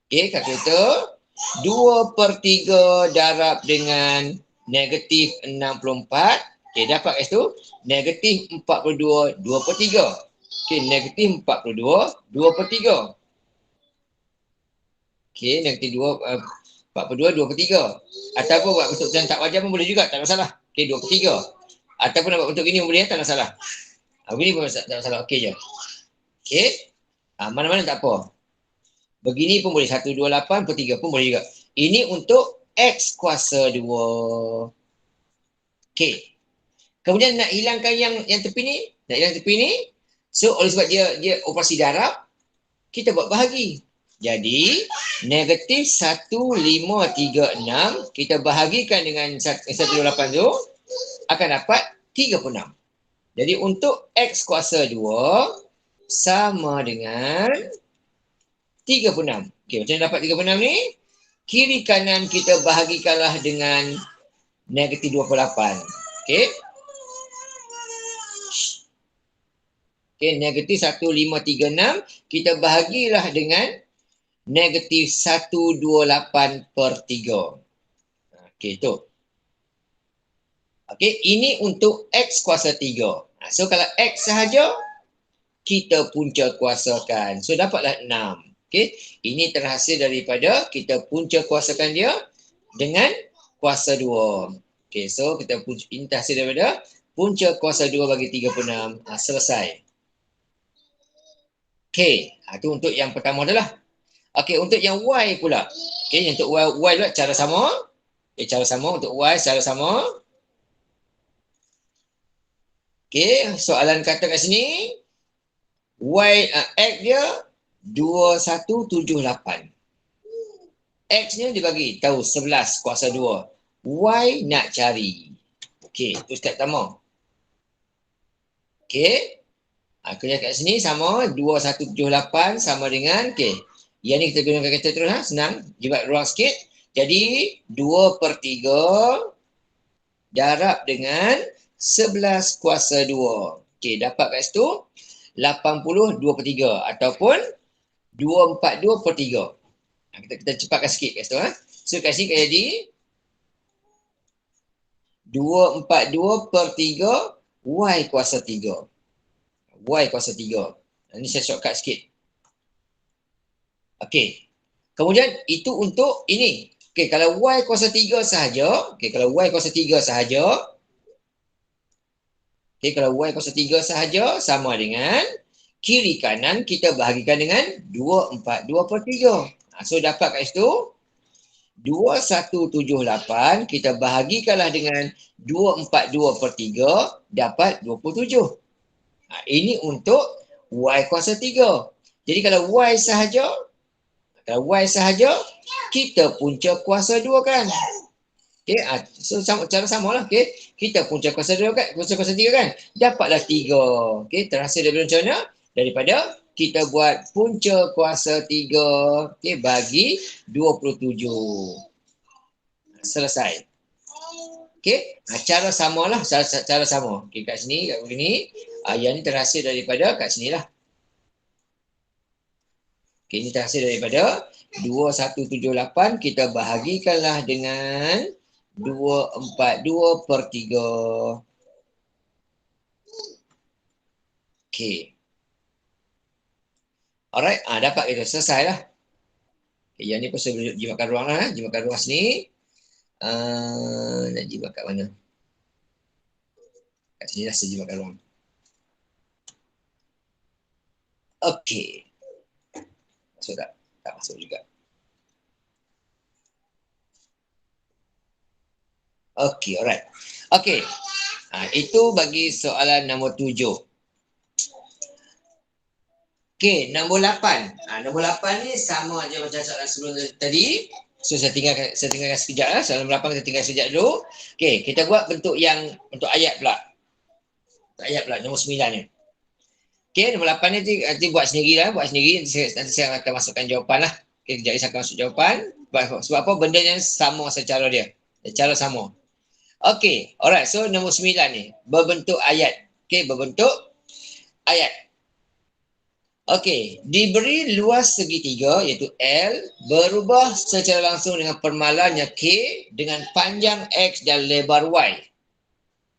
okey, kalkulator, 2/3 darab dengan negatif 64. Okey, dapat kat situ negatif 42, 2/3. Okey, negatif 42, 2/3. Okey, negatif 42, 2/3. Ataupun buat bentuk yang tak wajar pun boleh juga, tak masalah. Okey, 2/3. Ataupun nak buat bentuk gini pun boleh, tak masalah. Begini pun tak masalah, okey je. Okey. Mana-mana tak apa. Begini pun boleh, 128/3 pun boleh juga. Ini untuk X kuasa 2. Okey. Kemudian nak hilangkan yang tepi ni, so oleh sebab dia operasi darab, kita buat bahagi. Jadi, negatif 1536 kita bahagikan dengan 128 tu akan dapat 36. Jadi, untuk X kuasa 2 sama dengan 36. Okey, macam mana dapat 36 ni? kiri kanan kita bahagikanlah dengan negatif 28. Okey. Okey, negatif 1536 kita bahagilah dengan negatif 128 per 3. Okey, tu. Okey, ini untuk X kuasa 3. So, kalau X sahaja, kita punca kuasakan. So, dapatlah 6. Okey, ini terhasil daripada kita punca kuasakan dia dengan kuasa 2. Okey, so kita ini terhasil daripada punca kuasa 2 bagi 36. Selesai. Okey, itu untuk yang pertama adalah. Okey, untuk yang Y pula. Okey, untuk Y pula cara sama. Okey, cara sama untuk Y cara sama. Okey, soalan kata kat sini X dia 2178. X ni dibagi tahu 11 kuasa 2. Y nak cari. Okey, tu step pertama. Okey. Kerja kat sini sama 2178 sama dengan yang ni kita gunakan kata terus senang. Jibat ruang sikit. Jadi 2/3 darab dengan 11 kuasa 2. Okey, dapat kat situ 82/3 ataupun 242/3. Kita cepatkan sikit kat situ So kat sini jadi 242/3 Y kuasa 3. Y kuasa 3. Ini saya shortcut sikit. Okey. Kemudian itu untuk ini. Okey, kalau Y kuasa 3 sahaja, kalau Y kuasa 3 sahaja, kalau Y kuasa 3 sahaja sama dengan kiri kanan kita bahagikan dengan 242/3. So dapat kat situ 2178 kita bahagikanlah dengan 242/3 dapat 27. Ini untuk Y kuasa 3. Jadi kalau Y sahaja, kita punca kuasa 2 kan. Okey, so cara samalah. Okey, kita punca kuasa 2 kan, kuasa 3 kan. Dapatlah 3. Okey, terhasil daripada macam mana? Daripada kita buat punca kuasa 3 bagi 27. Selesai. Okey, cara samalah, cara sama. Okey, kat sini, kat begini, yang ni terhasil daripada kat sinilah. Okey, ini terhasil daripada 2178 kita bahagikanlah dengan 242/3. Okey. Alright, dapat kita selesai lah. Okay, yang ni pun saya boleh jimatkan ruang lah. Jimatkan ruang sini. Nak jimat kat mana? Kat sini lah saya jimatkan ruang. Okey. Masuk tak? Tak masuk juga. Okey, alright. Okey. Itu bagi soalan nombor 7. Okey, nombor 8. Nombor 8 ni sama aja macam soalan sebelum tadi. So saya tinggalkan sekejap lah. Soalan nombor 8 kita tinggal sekejap dulu. Okey, kita buat bentuk ayat pula. Ayat pula nombor 9 ni. Okey, nombor 8 ni nanti buat sendiri lah. Nanti saya akan masukkan jawapan lah. Okey, kejap lagi saya akan masuk jawapan. Sebab apa? Benda yang sama secara dia. Cara sama. Okey, alright. So nombor 9 ni. Berbentuk ayat. Okey, berbentuk ayat. Okey, diberi luas segitiga iaitu L berubah secara langsung dengan permalannya K dengan panjang X dan lebar Y.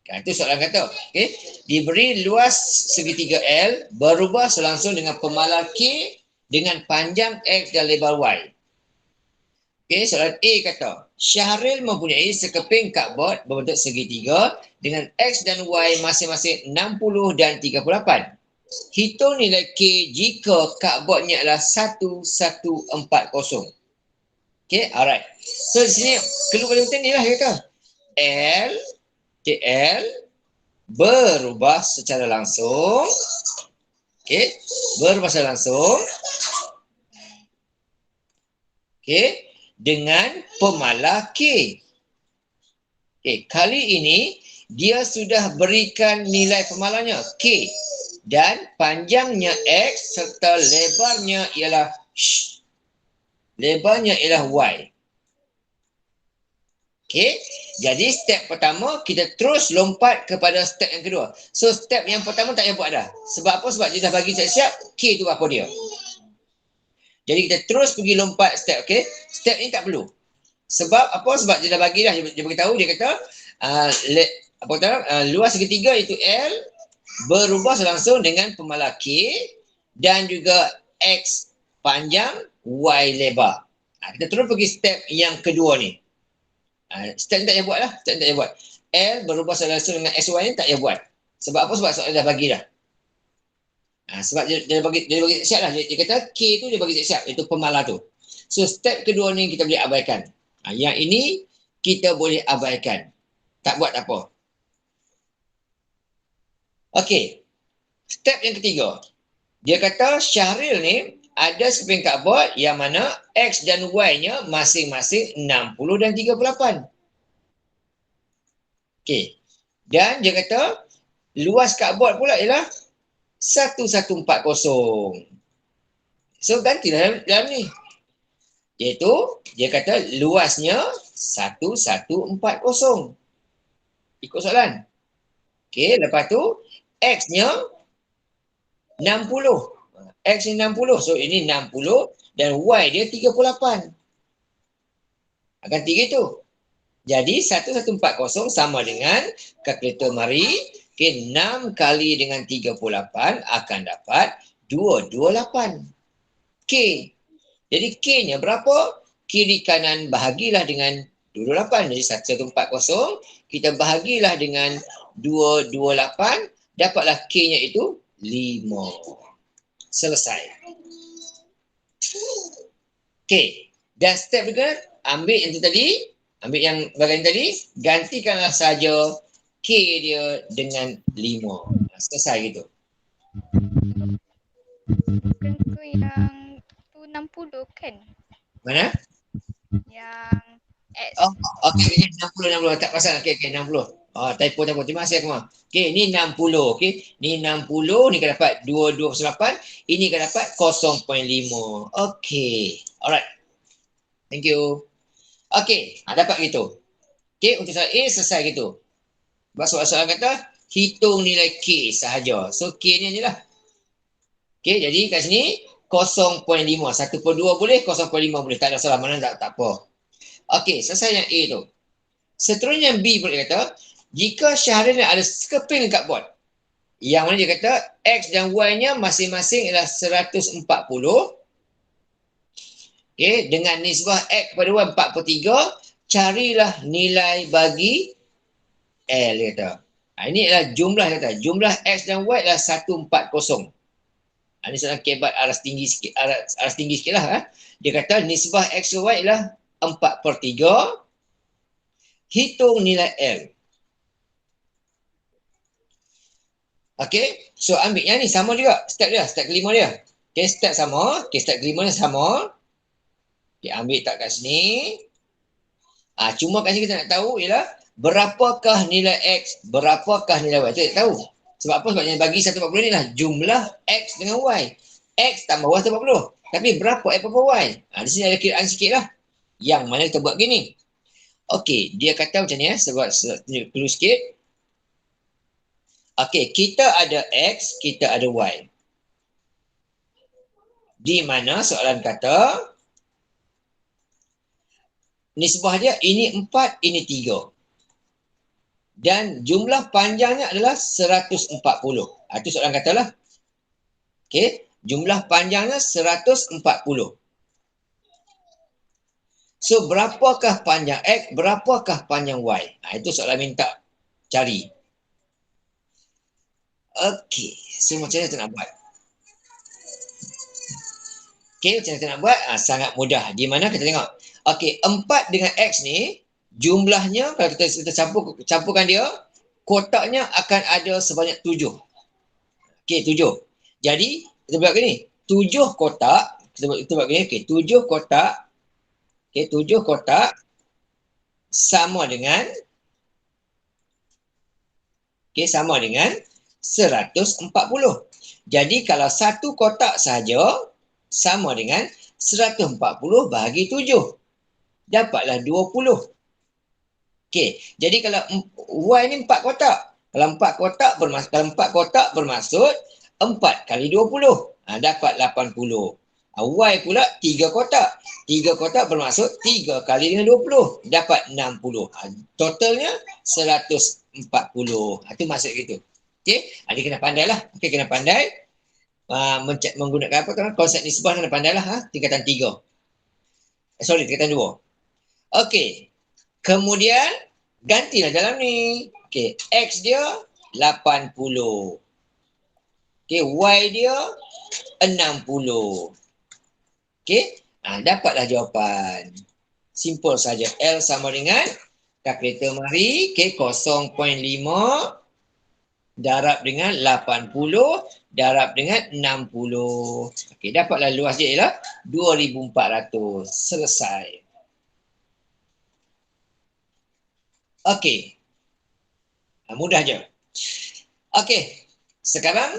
Itu soalan kata. Okey, diberi luas segitiga L berubah secara langsung dengan permalan K dengan panjang X dan lebar Y. Okey, soalan A kata, Syahril mempunyai sekeping cardboard berbentuk segitiga dengan X dan Y masing-masing 60 dan 38. Hitung nilai K jika cardboardnya adalah 1140. Okay, alright. So di sini keluar paling penting ni lah kata. TL berubah secara langsung. Okay, berubah secara langsung. Okay, dengan pemala K. Okay, kali ini dia sudah berikan nilai pemalanya K. Dan panjangnya X serta lebarnya ialah Y. Okey. Jadi step pertama kita terus lompat kepada step yang kedua. So step yang pertama tak payah buat dah. Sebab apa? Sebab dia dah bagi siap-siap K tu apa dia. Jadi kita terus pergi lompat step, okey. Step ni tak perlu. Sebab apa? Sebab dia dah bagi dah. Dia beritahu, dia kata luas segitiga iaitu L berubah selangsung dengan pemalar K dan juga X panjang, Y lebar. Kita terus pergi step yang kedua ni. Step ni tak payah buat lah. Step ni tak payah buat. L berubah selangsung dengan SY ni tak payah buat. Sebab apa? Sebab soalan dah bagi dah. Sebab dia bagi siap lah. Dia kata K tu dia bagi siap. Itu pemalar tu. So step kedua ni kita boleh abaikan. Yang ini kita boleh abaikan. Tak buat apa. Okey. Step yang ketiga. Dia kata Syahril ni ada spin cupboard yang mana X dan Y-nya masing-masing 60 dan 38. Okey. Dan dia kata luas cupboard pula ialah 1140. So gantilah dalam ni. Iaitu dia kata luasnya 1140. Ikut soalan. Okey, lepas tu X-nya 60. X ni 60. So ini 60 dan Y dia 38. Ganti gitu. Jadi 1140 sama dengan kalkulator mari. Okay, 6 kali dengan 38 akan dapat 228. K. Jadi K-nya berapa? Kiri kanan bahagilah dengan 228. Jadi 1140 kita bahagilah dengan 228. Dapatlah K-nya itu 5. Selesai. Okey. Dan step juga, ambil yang tu tadi, ambil yang bahagian tadi, gantikanlah saja K dia dengan 5. Selesai gitu. Bukan tu yang tu 60 kan? Mana? Yang X. Oh, okey, 60. Tak pasal. Okey, 60. Typo. Terima kasih Akmal. Okey, ni 60. Okey, ni 60. Ni akan dapat 228. Ini akan dapat 0.5. Okey. Alright. Thank you. Okey, dapat gitu. Okey, untuk soalan A selesai gitu. Sebab soalan kata hitung nilai K sahaja. So K ni je lah. Okey, jadi kat sini 0.5. 1/2 boleh, 0.5 boleh. Tak ada salah, mana tak apa. Okey, selesai yang A tu. Seterusnya yang B pula kata, jika Syahril ada skeping dekat board, yang mana dia kata X dan Y-nya masing-masing ialah 140. Okey, dengan nisbah X kepada Y 43, carilah nilai bagi L dia kata. Ini adalah jumlah dia kata. Jumlah X dan Y adalah 140. Ini soalan kebat aras tinggi sikit lah. Dia kata nisbah X dan Y ialah 4/3. Hitung nilai L. Okey, so ambil yang ni sama juga. Step dia, step kelima dia. Okey, step sama. Okey, step kelima dia sama. Okey, ambil tak kat sini. Cuma kat sini kita nak tahu ialah berapakah nilai X, berapakah nilai Y. Kita tak tahu. Sebab apa? Sebab yang bagi 140 ni lah jumlah X dengan Y. X tambah Y 140. Tapi berapa X berapa Y? Di sini ada kiraan sikit lah. Yang mana kita buat gini. Okey, dia kata macam ni sebab perlu sikit. Okey, kita ada X, kita ada Y. Di mana soalan kata nisbah dia ini 4, ini 3. Dan jumlah panjangnya adalah 140. Itu soalan katalah. Okey, jumlah panjangnya 140. So, berapakah panjang X, berapakah panjang Y? Itu soalan minta cari. Okey, so macam mana kita nak buat? Okey, macam mana kita nak buat? Sangat mudah. Di mana kita tengok? Okey, 4 dengan X ni, jumlahnya, kalau kita campurkan dia, kotaknya akan ada sebanyak 7. Okey, 7. Jadi, kita buat gini. 7 kotak, kita buat gini. Okey, 7 kotak. Okey, 7 kotak sama dengan sama dengan 140. Jadi kalau satu kotak saja sama dengan 140 bahagi 7. Dapatlah 20. Okey, jadi kalau Y ni 4 kotak. Kalau 4 kotak bermaksud 4 kali 20. Dapat 80. Y pula 3 kotak. 3 kotak bermaksud 3 kali dengan 20. Dapat 60. Totalnya 140. Itu maksud gitu. Okey, dia kena pandai lah. Okey, kena pandai. Menggunakan apa kan? Konsep nisbah kena pandai lah. Tingkatan 3. Tingkatan 2. Okey. Kemudian gantilah dalam ni. Okey, X dia 80. Okey, Y dia 60. Okey, dapatlah jawapan. Simple saja. L sama dengan kalkulator mari. Okey, 0.5 darab dengan 80 darab dengan 60. Okey, dapatlah luas dia ialah 2400. Selesai. Okey. Mudah je. Okey. Sekarang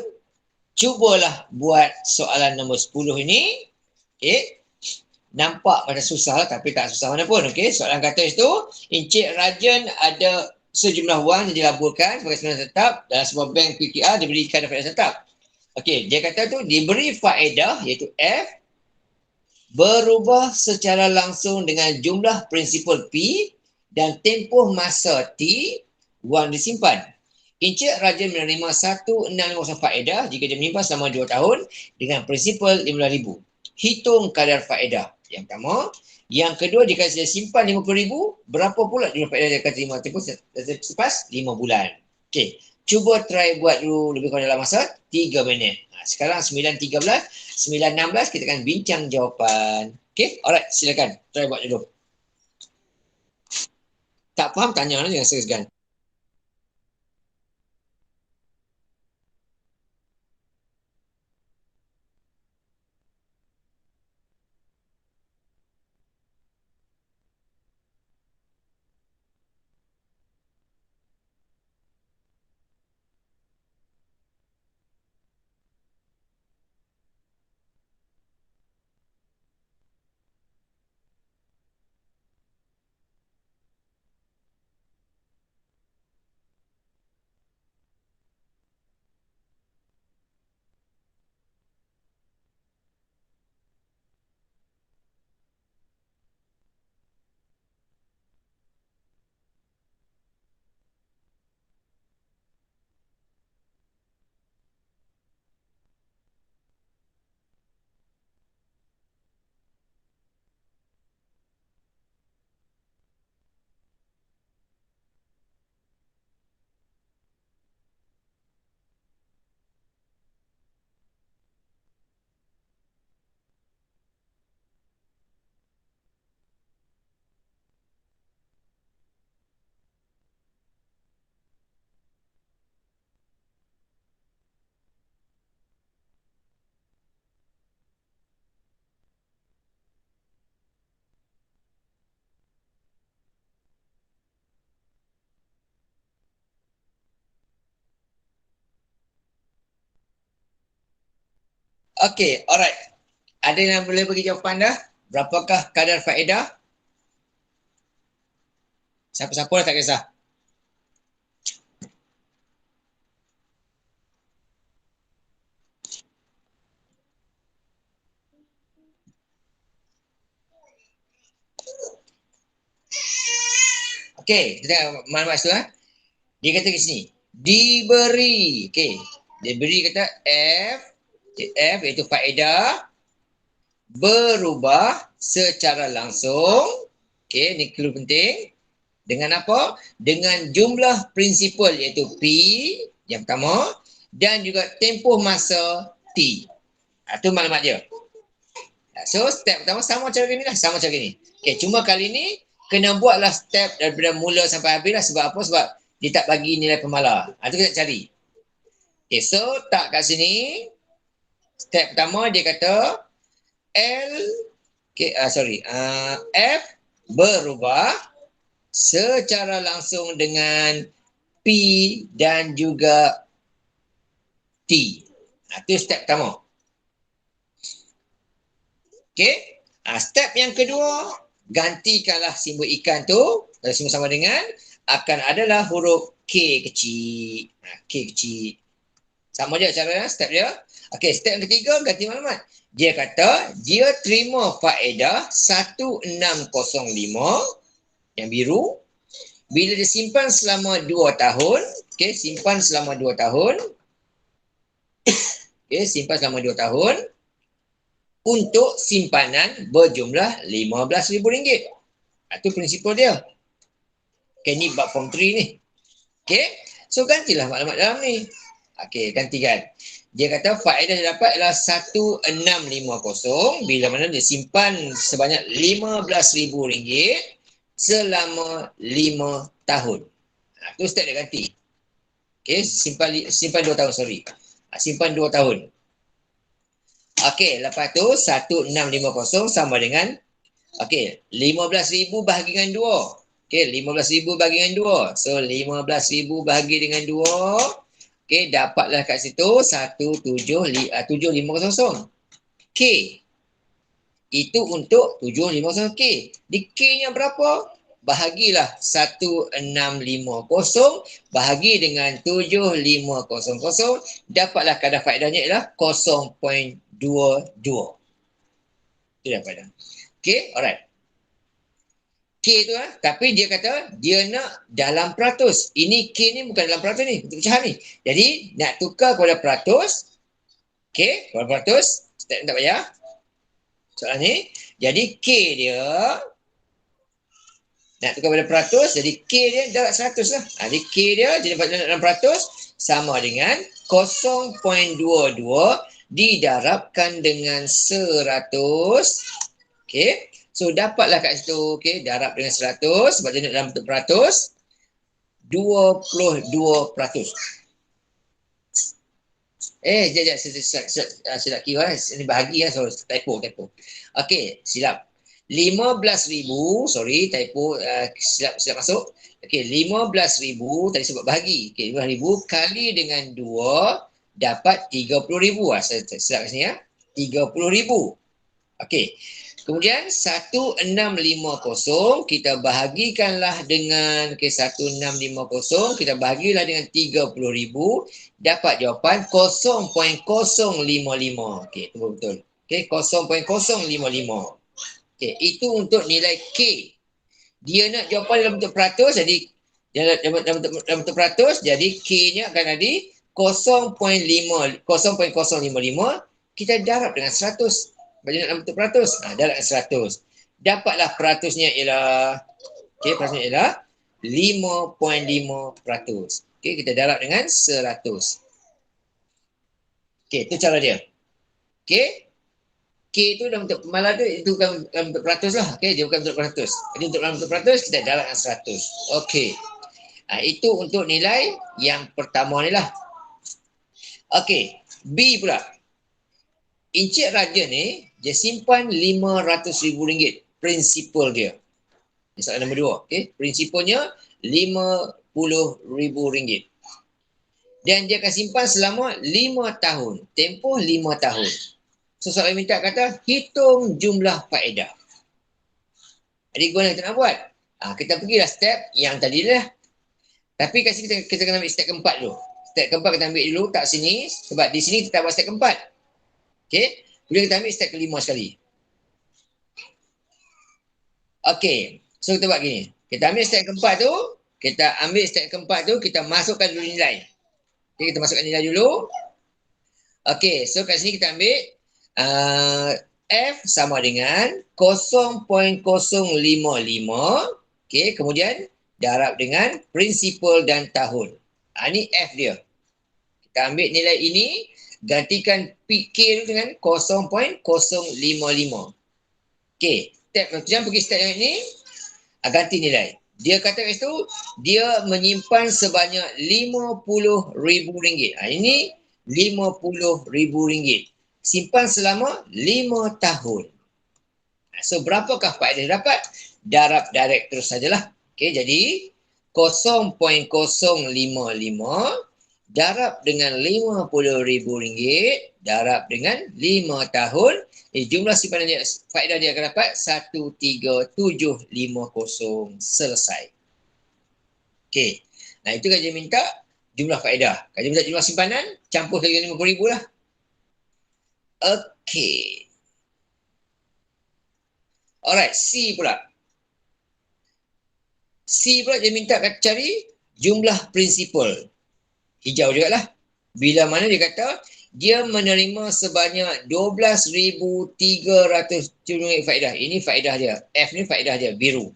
cubalah buat soalan nombor 10 ini. Okey. Nampak macam susah tapi tak susah mana pun. Okey. Soalan kata itu, Encik Rajan ada sejumlah wang yang dilaburkan sebagai simpanan tetap dalam sebuah bank PKR diberikan faedah tetap. Okey, dia kata tu diberi faedah iaitu F berubah secara langsung dengan jumlah prinsipal P dan tempoh masa T wang disimpan. Encik Rajan menerima 1650 faedah jika dia menyimpan selama 2 tahun dengan prinsipal 15,000. Hitung kadar faedah. Yang pertama. Yang kedua, jika dia simpan 50,000, berapa pula jumlah faedah dia akan terima tempoh selepas 5 bulan. Okey, cuba try buat dulu lebih kurang dalam masa 3 minit. Sekarang 9.13, 9.16 kita akan bincang jawapan. Okey, alright, silakan try buat dulu. Tak faham, tanya jangan segan. Okey, alright. Ada yang boleh bagi jawapan dah? Berapakah kadar faedah? Siapa-siapa lah tak kisah. Okey, kita tengok maklumat situ. Dia kata ke sini, diberi. Okey, dia beri kata F iaitu faedah berubah secara langsung. Okey, ni clue penting. Dengan apa? Dengan jumlah prinsipal iaitu P yang pertama dan juga tempoh masa T. Itu maklumat dia. So, step pertama sama cara ni lah. Sama cara ni. Okay, cuma kali ni kena buatlah step daripada mula sampai habis lah. Sebab apa? Sebab dia tak bagi nilai pemalar. Itu kita cari. Okay, so tak kat sini. Step pertama dia kata F berubah secara langsung dengan P dan juga T. Itu step pertama. Okey. Step yang kedua, gantikanlah simbol ikan tu, simbol sama dengan, akan adalah huruf K kecil. K kecil. Sama je cara step dia. Okey, step yang ketiga, ganti maklumat. Dia kata, dia terima faedah 1605 yang biru bila dia simpan selama 2 tahun. Okey, simpan selama 2 tahun. Okey, simpan selama 2 tahun untuk simpanan berjumlah RM15,000. Itu prinsipal dia. Okey, ni bab form 3 ni. Okey, so gantilah maklumat dalam ni. Okey, gantikan. Dia kata faedah dia dapat adalah 1650 bila mana dia simpan sebanyak RM15,000 selama 5 tahun. Tu step dia ganti. Okey, simpan 2 tahun, sorry. Simpan 2 tahun. Okey, lepas tu 1650 sama dengan, okey, 15,000 bahagi dengan 2. Okey, 15,000 bahagi dengan 2. So 15,000 bahagi dengan 2. Okey, dapatlah kat situ 7500. K. Itu untuk 750K. Di K-nya berapa? Bahagilah 1650 bahagi dengan 7500. Dapatlah kadar faedahnya ialah 0.22. Itu dah faedah. Okey, alright. K tu tapi dia kata dia nak dalam peratus. Ini K ni bukan dalam peratus ni, untuk pecahan ni. Jadi nak tukar kepada peratus. Okey, kepada peratus, step tak payah. Soalan ni, jadi K dia nak tukar kepada peratus, jadi K dia darat 100 lah. Jadi K dia dalam peratus sama dengan 0.22 didarabkan dengan 100. Okey. So dapatlah kat situ, okey, darab dengan 100 sebab dia nak dalam bentuk peratus, 22%. Saya nak kira ini bahagi so typo. Okey, silap. 15,000, sorry, typo, silap masuk. Okey, 15,000 tadi sebab bahagi. Okey, 15,000 kali dengan 2 dapat 30,000. Saya silap kat sini ya. 30,000. Okey. Kemudian 1650 kita bahagikanlah dengan 1650 kita bahagilah dengan 30,000 dapat jawapan 0.055. Okey, itu betul. Okey, 0.055. Okey, itu untuk nilai K. Dia nak jawapan dalam bentuk peratus, jadi dalam bentuk peratus, jadi K-nya akan jadi 0.055. Kita darab dengan 100. Bagi dalam bentuk peratus. Darab 100. Dapatlah peratusnya ialah, okey, peratusnya ialah 5.5%. Okey, kita darab dengan 100. Okey, itu cara dia. Okey. K itu dalam bentuk pemalas tu, itu bukan dalam bentuk peratus lah. Okey, dia bukan bentuk peratus. Jadi untuk dalam bentuk peratus, kita darab dengan 100. Okey. Itu untuk nilai yang pertama ni lah. Okey, B pula. Encik Raja ni, dia simpan RM500,000. Prinsipal dia. Ini soalan nombor 2. Okay? Prinsipalnya RM50,000. Dan dia akan simpan selama 5 tahun. Tempoh 5 tahun. So soalan minta kata, hitung jumlah faedah. Jadi guna kita nak buat? Kita pergilah step yang tadi lah. Tapi kat sini kita kena ambil step keempat dulu. Step keempat kita ambil dulu, tak sini. Sebab di sini kita buat step keempat. Okey, kemudian kita ambil step kelima sekali. Okey, so kita buat gini. Kita ambil step keempat tu, kita masukkan dulu nilai. Okey, kita masukkan nilai dulu. Okey, so kat sini kita ambil F sama dengan 0.055. Okey, kemudian darab dengan prinsipal dan tahun. Ini F dia. Kita ambil nilai ini, gantikan PK dengan 0.055. Okey, jangan pergi step yang ini, ganti nilai. Dia kata kat situ, dia menyimpan sebanyak RM50,000. Ini RM50,000. Simpan selama 5 tahun. So, berapakah faedah dapat? Darab direct terus sajalah. Okey, jadi 0.055 darab dengan RM50,000 darab dengan 5 tahun. Jumlah simpanan dia, faedah dia akan dapat 13750. Selesai. Okey. Nah, itu Kajian minta jumlah faedah. Kajian minta jumlah simpanan, campur dengan RM50,000 lah. Okey. Alright, C pula. C pula dia minta cari jumlah prinsipal. Hijau juga lah. Bila mana dia kata dia menerima sebanyak RM12,300 faedah. Ini faedah dia. F ni faedah dia, biru.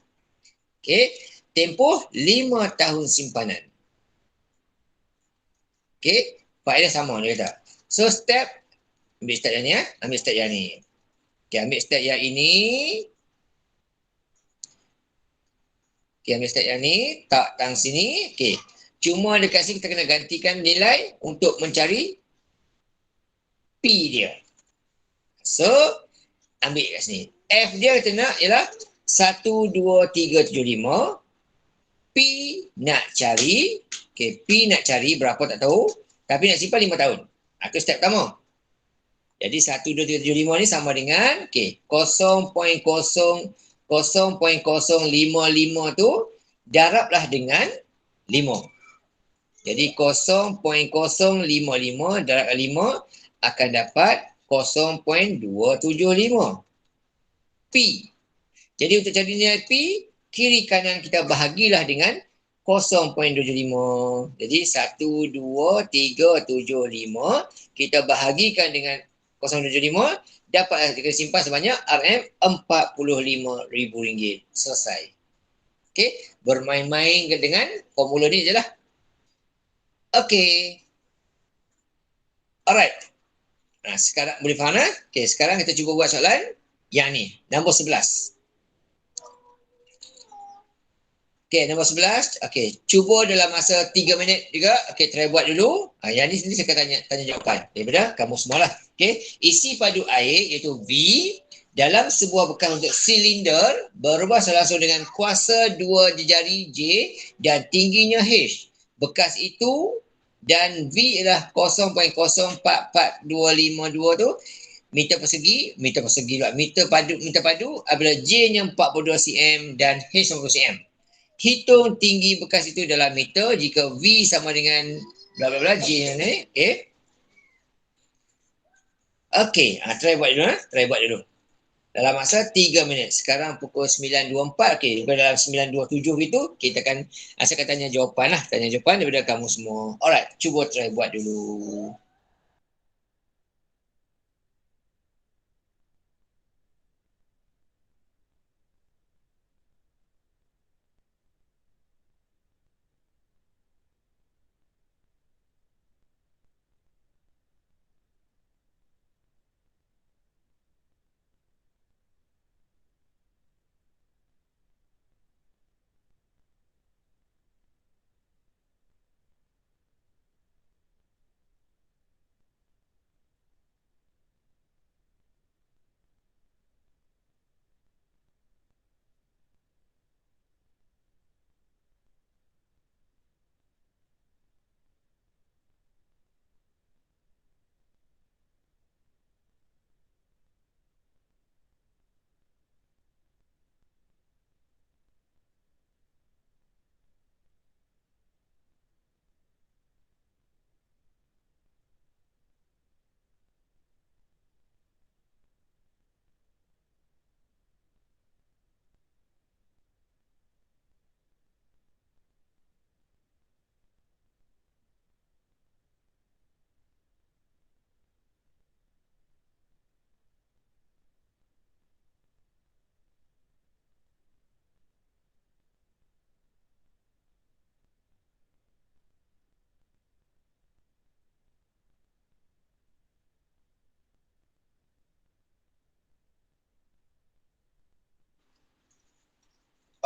Okey. Tempoh 5 tahun simpanan. Okey. Faedah sama dia kata. So step, ambil step yang ni ya. Ambil step yang ni. Okey, ambil step yang ini. Okey, ambil step yang ni. Tak tang sini. Okey. Cuma dekat sini kita kena gantikan nilai untuk mencari P dia. So, ambil kat sini. F dia kita nak ialah 12375. P nak cari. Okay, P nak cari berapa tak tahu. Tapi nak simpan 5 tahun. Itu step pertama. Jadi 12375 ni sama dengan okay, 0.0055 tu darablah dengan 5. Jadi 0.055 darab 5 akan dapat 0.275. P. Jadi untuk cari nilai P, kiri kanan kita bahagilah dengan 0.275. Jadi 12375 kita bahagikan dengan 0.275, dapatlah kita simpan sebanyak RM45,000. Selesai. Okey, bermain-main dengan formula ni je lah. Okey. Alright. Nah, sekarang boleh faham lah? Okey, sekarang kita cuba buat soalan yang ni, nombor 11. Okey, nombor 11. Okey, cuba dalam masa 3 minit juga. Okey, try buat dulu. Yang ni sendiri saya akan tanya jawapan daripada kamu semualah. Okey, isi padu air iaitu V dalam sebuah bekas untuk silinder berubah langsung dengan kuasa 2 jari J dan tingginya H. Bekas itu dan V ialah 0.044252 tu meter padu apabila J-nya 42 cm dan H 50 cm. Hitung tinggi bekas itu dalam meter jika V sama dengan bla bla bla J ni. Okey, try buat dulu. Dalam masa 3 minit. Sekarang pukul 9.24. Okey, dalam 9.27 itu kita akan tanya jawapan daripada kamu semua. Alright, cuba try buat dulu.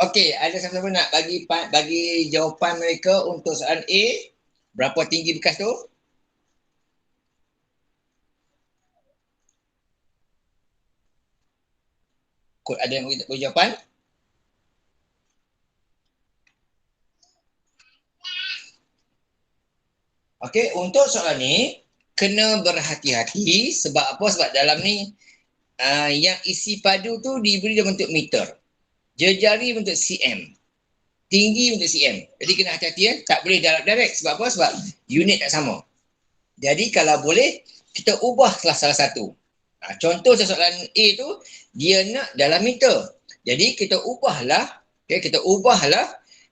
Okey, ada siapa-siapa nak bagi jawapan mereka untuk soalan A? Berapa tinggi bekas tu? Ada yang bagi jawapan? Okey, untuk soalan ni kena berhati-hati sebab apa? Sebab dalam ni yang isi padu tu diberi dalam bentuk meter. Jejari bentuk cm. Tinggi bentuk cm. Jadi kena hati-hati ya. Tak boleh direct. Sebab apa? Sebab unit tak sama. Jadi kalau boleh, kita ubahlah salah satu. Contoh soalan A tu, dia nak dalam meter. Jadi kita ubahlah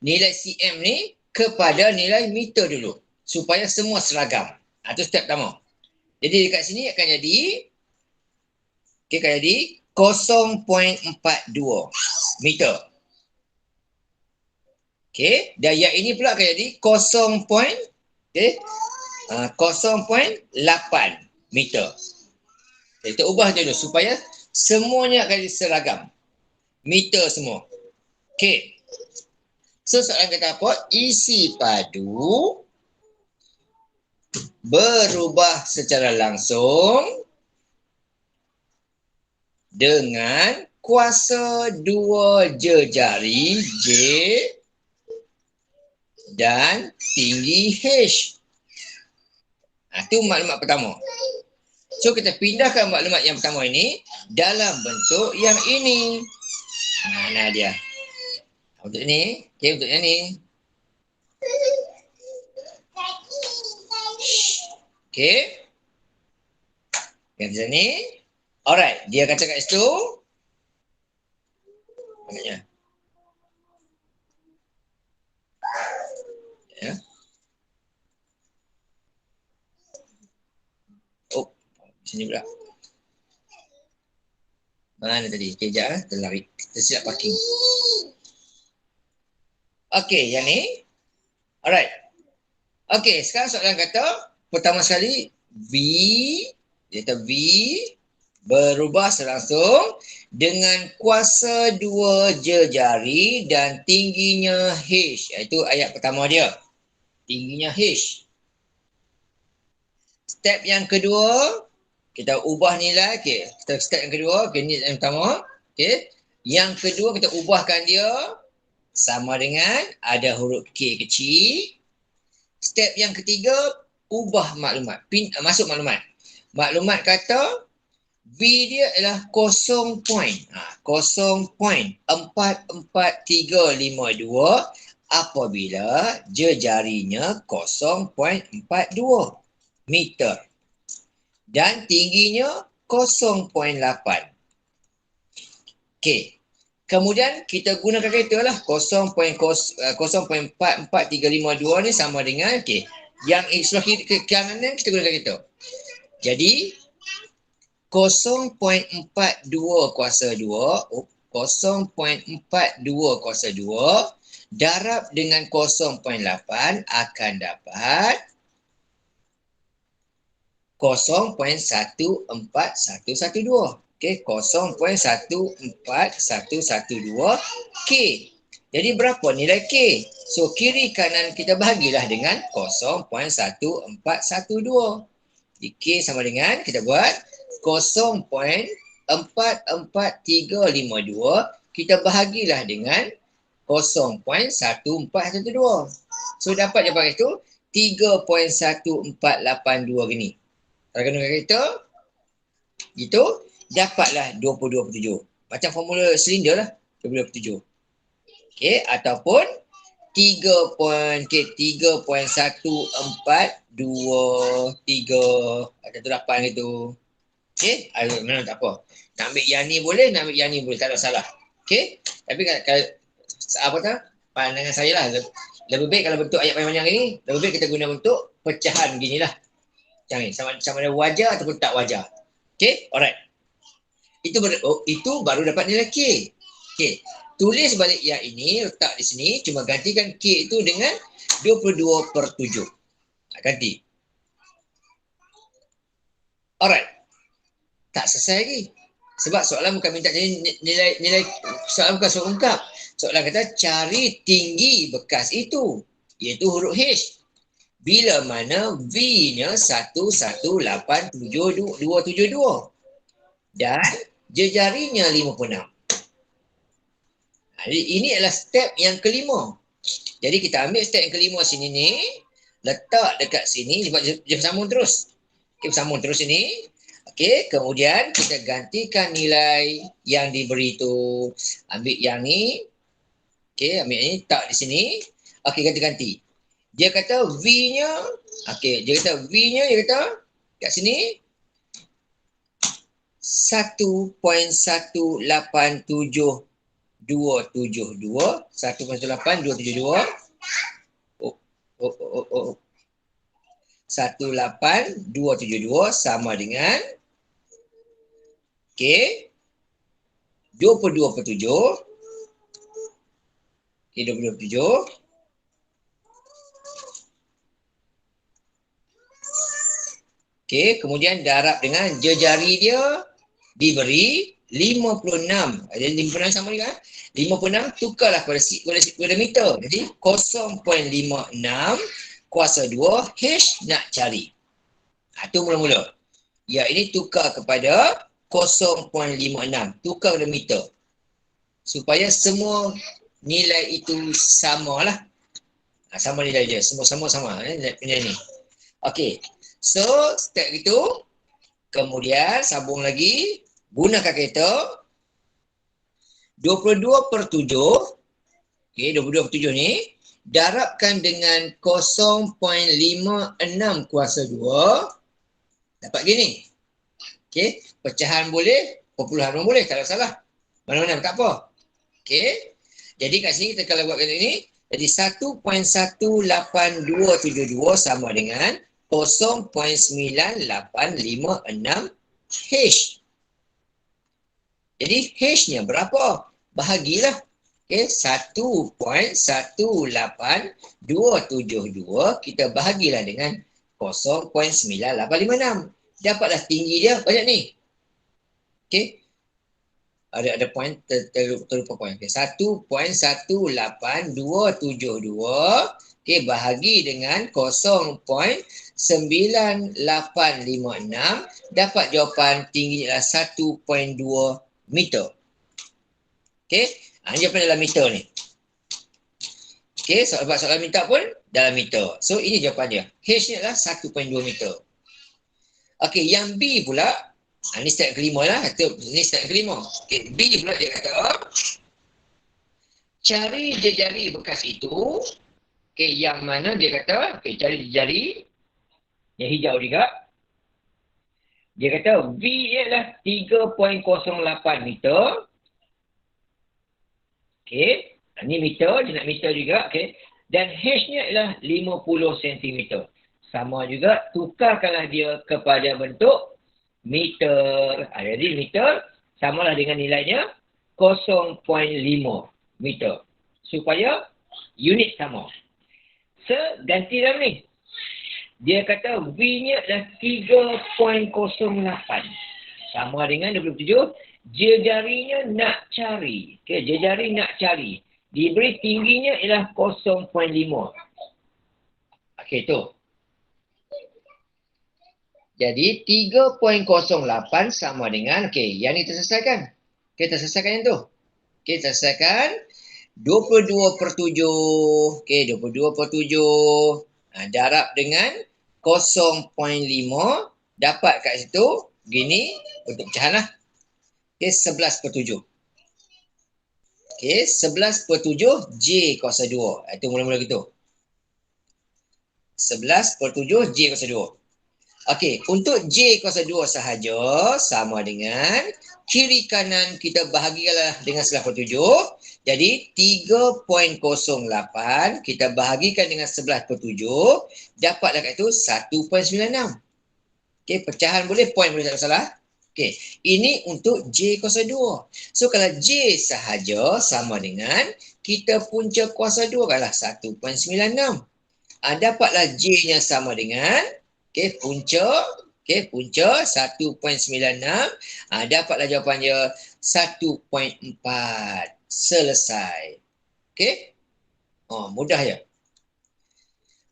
nilai cm ni kepada nilai meter dulu. Supaya semua seragam. Itu step pertama. Jadi dekat sini akan jadi 0.42 meter. Okey, dan yang ini pula akan jadi 0.8 meter. Kita ubah dulu supaya semuanya akan jadi seragam. Meter semua. Okey. So soalan kata apa? Isi padu berubah secara langsung dengan kuasa 2 jejari J dan tinggi H. Itu maklumat pertama. So kita pindahkan maklumat yang pertama ini dalam bentuk yang ini. Mana dia? Untuk ni. Okey, untuk yang ni. Okey. Yang di sini. Alright, dia kata kat situ. Maknanya. Ya. Oh, sini pula. Mana tadi? Kejap terlari. Tersilap parking. Okey, yang ni. Alright. Okey, sekarang soalan kata pertama sekali V, dia kata V berubah selangsung dengan kuasa 2 jejari dan tingginya H. Itu ayat pertama dia. Tingginya H. Step yang kedua, kita ubah nilai. Okay. Step yang kedua, okay, ni yang pertama. Okay. Yang kedua, kita ubahkan dia sama dengan ada huruf K kecil. Step yang ketiga, ubah maklumat. Masuk maklumat. Maklumat kata V dia adalah 0.44352 apabila jejarinya 0.42 meter dan tingginya 0.8. Okey. Kemudian kita gunakan kereta lah 0.44352 ni sama dengan yang sebelah kiri ke kanan kita gunakan kereta. Jadi 0.42 kuasa 2 darab dengan 0.8 akan dapat 0.14112. Okey, 0.14112 K. Jadi berapa nilai K? So kiri kanan kita bahagilah dengan 0.1412. Jadi K sama dengan kita buat 0.44352 kita bahagilah dengan 0.1412. So dapat jawapan itu 3.1482 gini. Kalau kena kereta itu dapatlah 2027. Macam formula silinder lah 2027. Okey, ataupun 3.1423 atau 8 gitu. Okey, memang tak apa. Nak ambil yang ni boleh, nak ambil yang ni boleh, tak ada salah. Okey, tapi kalau apa tu? Pandangan saya lah, lebih baik kalau bentuk ayat panjang ni, lebih baik kita guna bentuk pecahan ginilah. Macam ni, sama ada wajar ataupun tak wajar. Okey, alright. Itu baru dapat nilai K. Okey, tulis balik yang ini, letak di sini, cuma gantikan K itu dengan 22/7. Ganti. Alright. Tak selesai lagi. Sebab soalan bukan minta jadi nilai soalan bukan soal ungkap. Soalan kata cari tinggi bekas itu, iaitu huruf H. Bila mana V-nya 1187272 dan jejarinya 56. Jadi ini adalah step yang kelima. Jadi kita ambil step yang kelima sini ni. letak dekat sini sebab dia bersambung terus. Okey, bersambung terus ini. Okey, kemudian kita gantikan nilai yang diberi tu. Ambil yang ni. Okey, ambil yang ni, tak di sini. Okey, ganti-ganti. Dia kata V-nya, okey, dia kata V-nya, dia kata kat sini 1.187.272 1.18272 18272 sama dengan okey 22/7 okey 22/7 okey kemudian darab dengan jejari dia diberi 56. Jadi 56 sama juga 56 tukarlah kepada meter. Jadi 0.56 kuasa 2 H nak cari. Itu mula-mula. Ya, ini tukar kepada 0.56. Tukar kepada meter. Supaya semua nilai itu samalah. Sama nilai dia. Semua sama. Nilai ni. Okey. So, step itu. Kemudian, sambung lagi. Gunakan kereta. 22/7. Okey, 22/7 ni. Darabkan dengan 0.56 kuasa 2. Dapat gini. Okey, pecahan boleh, perpuluhan pun boleh, tak ada salah. Mana-mana tak apa. Okey. Jadi kat sini kita kalau buat kat ini, jadi 1.18272 sama dengan 0.9856 H. Jadi H-nya berapa? Bahagilah. Okey, 1.18272 kita bahagilah dengan 0.9856. Dapatlah tinggi dia banyak ni. Okey. Ada poin terlupa poin. Okay. 1.18272 okey bahagi dengan 0.9856 dapat jawapan tingginya adalah 1.2 meter. Okey. Jawapan dalam meter ni. Okey, soalan minta pun dalam meter. So ini jawapan dia. H ni adalah 1.2 meter. Okey, yang B pula, ni step kelima lah. Ni step kelima. Okey, B pula dia kata, cari jejari bekas itu. Okey, yang mana dia kata, okey, cari jejari. Yang hijau juga. Dia kata V ialah 3.08 meter. Okey, ni meter, dia nak meter juga. Okey, dan H-nya ialah 50 cm. Sama juga, tukarkanlah dia kepada bentuk meter. Jadi meter samalah dengan nilainya 0.5 meter. Supaya unit sama. So, ganti dalam ni. Dia kata V-nya adalah 3.08. Sama dengan 27. Jejarinya nak cari. Okay, jejari nak cari. Diberi tingginya ialah 0.5. Okey, tu. Jadi 3.08 sama dengan, okey, yang ni terselesaikan. Okey, terselesaikan yang tu. Okey, terselesaikan 22/7. Okey, 22/7. Darab dengan 0.5. Dapat kat situ, begini, untuk pecahan lah. Okey, 11/7. Okey, 11/7 J kuasa 2. Itu mula-mula gitu. 11/7 J kuasa 2. Okey, untuk J kuasa 2 sahaja sama dengan kiri kanan kita bahagikanlah dengan 11/7. Jadi 3.08 kita bahagikan dengan 11/7. Dapatlah kat itu 1.96. Okey, pecahan boleh, poin boleh, tak salah. Okey, ini untuk J kuasa 2. So, kalau J sahaja sama dengan kita punca kuasa 2 adalah 1.96. Dapatlah J-nya sama dengan, okey, punca 1.96. Dapatlah jawapannya 1.4. Selesai. Okey? Mudah je.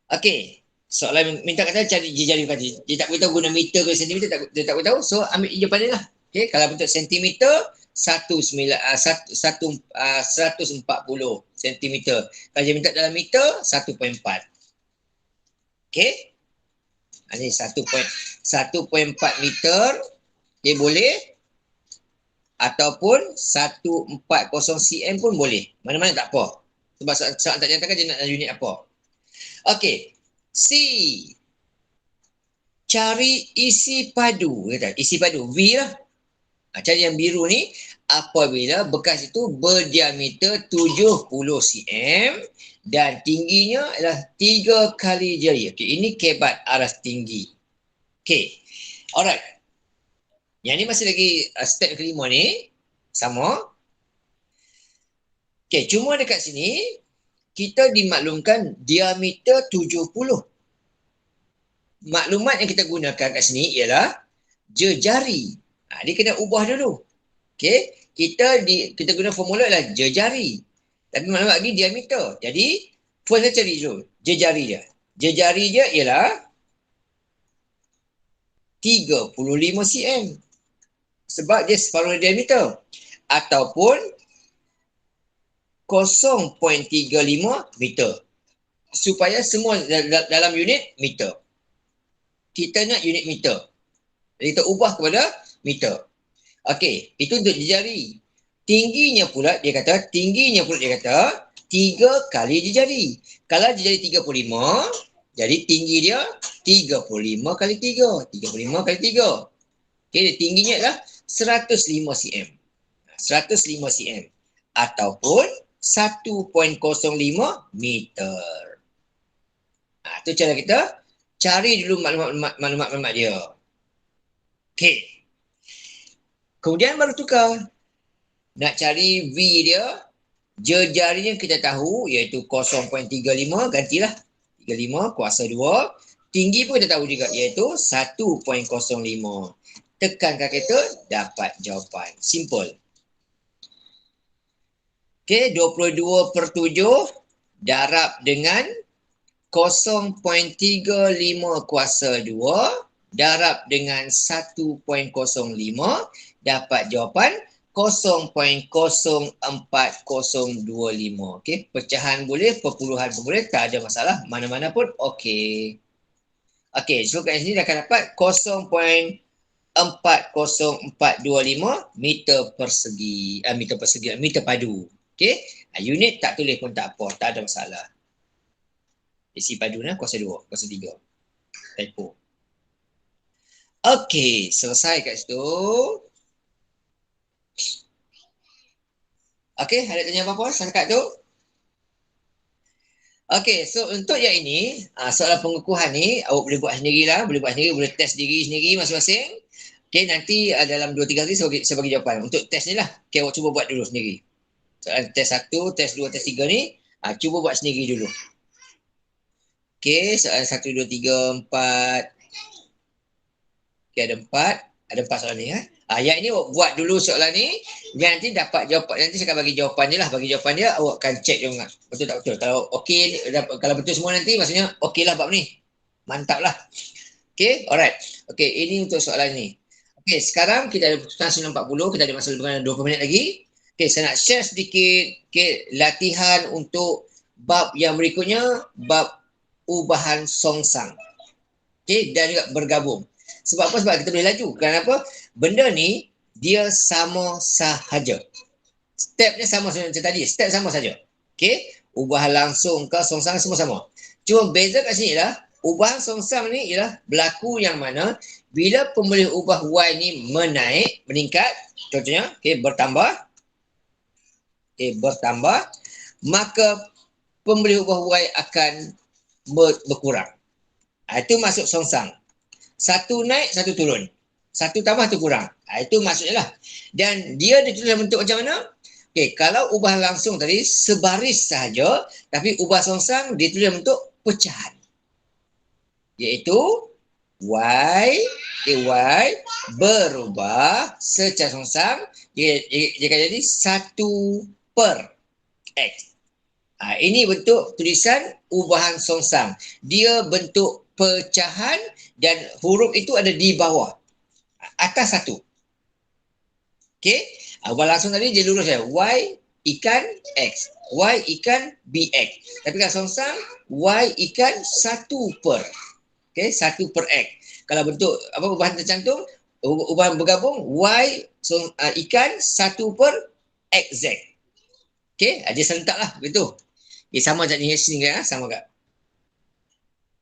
Okey. Soalan minta kata cari jejari bekas. Dia tak beritahu guna meter ke sentimeter, dia tak beritahu. So ambil jawapan dia lah. Okey, kalau bentuk sentimeter 140 sentimeter. Kalau dia minta dalam meter 1.4. Okey. Ini 1.4 meter. Okey, boleh. Ataupun 140 cm pun boleh. Mana-mana tak apa. Sebab soalan tak nyatakan dia nak unit apa. Okey. C. Cari isi padu. Isi padu. V lah. Cari yang biru ni. Apabila bekas itu berdiameter 70 cm dan tingginya adalah 3 kali jari. Okey, ini kebat aras tinggi. Okey. Alright. Yang ni masih lagi step kelima ni. Sama. Okey, cuma dekat sini kita dimaklumkan diameter 70. Maklumat yang kita gunakan kat sini ialah jejari. Dia kena ubah dulu. Okey, kita guna formula ialah jejari. Tapi maklumat lagi diameter. Jadi, first kita cari dulu jejari dia. Jejari dia ialah 35 cm. Sebab dia separuh diameter. Ataupun 0.35 meter. Supaya semua dalam unit meter. Kita nak unit meter. Jadi kita ubah kepada meter. Okey, itu untuk jejari. Tingginya pula dia kata 3 kali jejari. Kalau jejari 35, jadi tinggi dia 35 kali 3. 35 kali 3. Okey, tingginya adalah 105 cm. 105 cm. Ataupun 1.05 meter. Itu cara kita cari dulu maklumat dia. Okey. Kemudian baru tukar. Nak cari V dia, jejarinya kita tahu iaitu 0.35, gantilah 35 kuasa 2. Tinggi pun kita tahu juga iaitu 1.05. Tekan kalkulator, dapat jawapan. Simple. Okey, 22/7 darab dengan 0.35 kuasa 2 darab dengan 1.05 dapat jawapan 0.04025. Okey, pecahan boleh, perpuluhan pun boleh, tak ada masalah, mana-mana pun okey. Okey, so kat sini dah akan dapat 0.40425 meter persegi. Meter padu. Okey, unit tak tulis pun tak apa, tak ada masalah. Isi padu nah kuasa 2, kuasa 3. Typo. Okey, selesai kat situ. Okey, ada tanya apa-apa setakat tu? Okey, so untuk yang ini, soalan pengukuhan ni, awak boleh buat sendirilah, boleh test diri sendiri masing-masing. Okey, nanti dalam 2-3 hari saya bagi jawapan. Untuk test ni lah, okey, awak cuba buat dulu sendiri. Soalan test 1, test 2, test 3 ni, cuba buat sendiri dulu. Okey, soalan 1, 2, 3, 4. Okey, ada 4 soalan ni. Yang ini awak buat dulu soalan ni, yang nanti dapat jawapan, nanti saya akan bagi jawapan dia lah. Bagi jawapan dia, awak akan check juga. Betul tak betul? Kalau okey, kalau betul semua nanti, maksudnya okey lah bab ni. Mantap lah. Okey, alright. Okey, ini untuk soalan ni. Okey, sekarang kita ada putusan 9.40, kita ada masa lebih kurang 20 minit lagi. Okey, saya nak share sedikit latihan untuk bab yang berikutnya, bab ubahan songsang. Okey, dan juga bergabung. Sebab apa? Sebab kita boleh laju. Kenapa? Benda ni dia sama sahaja. Stepnya sama macam tadi. Step sama saja. Okey? Ubahan langsung ke songsang semua sama. Cuma beza kat sini ialah ubahan songsang ni ialah berlaku yang mana bila pemboleh ubah Y ni meningkat, contohnya, bertambah, maka pemboleh ubah Y akan berkurang. Itu masuk songsang. Satu naik, satu turun. Satu tambah, satu kurang. Itu maksudnya lah. Dan dia ditulis dalam bentuk macam mana? Okey, kalau ubah langsung tadi sebaris sahaja, tapi ubah songsang ditulis dalam bentuk pecahan. Iaitu Y berubah secara songsang, dia akan jadi 1/X. Ini bentuk tulisan ubahan songsang. Dia bentuk pecahan dan huruf itu ada di bawah. Atas 1. Okey. Ubah langsung tadi dia lurus ya. Y ikan X. Y ikan BX. Tapi kalau songsang, Y ikan 1/. Okay, 1/X. Kalau bentuk ubahan tercantum, ubahan bergabung, Y ikan 1/XZ. Okay, dia serentak lah begitu. Okay, sama tak ni sini kan? Sama tak?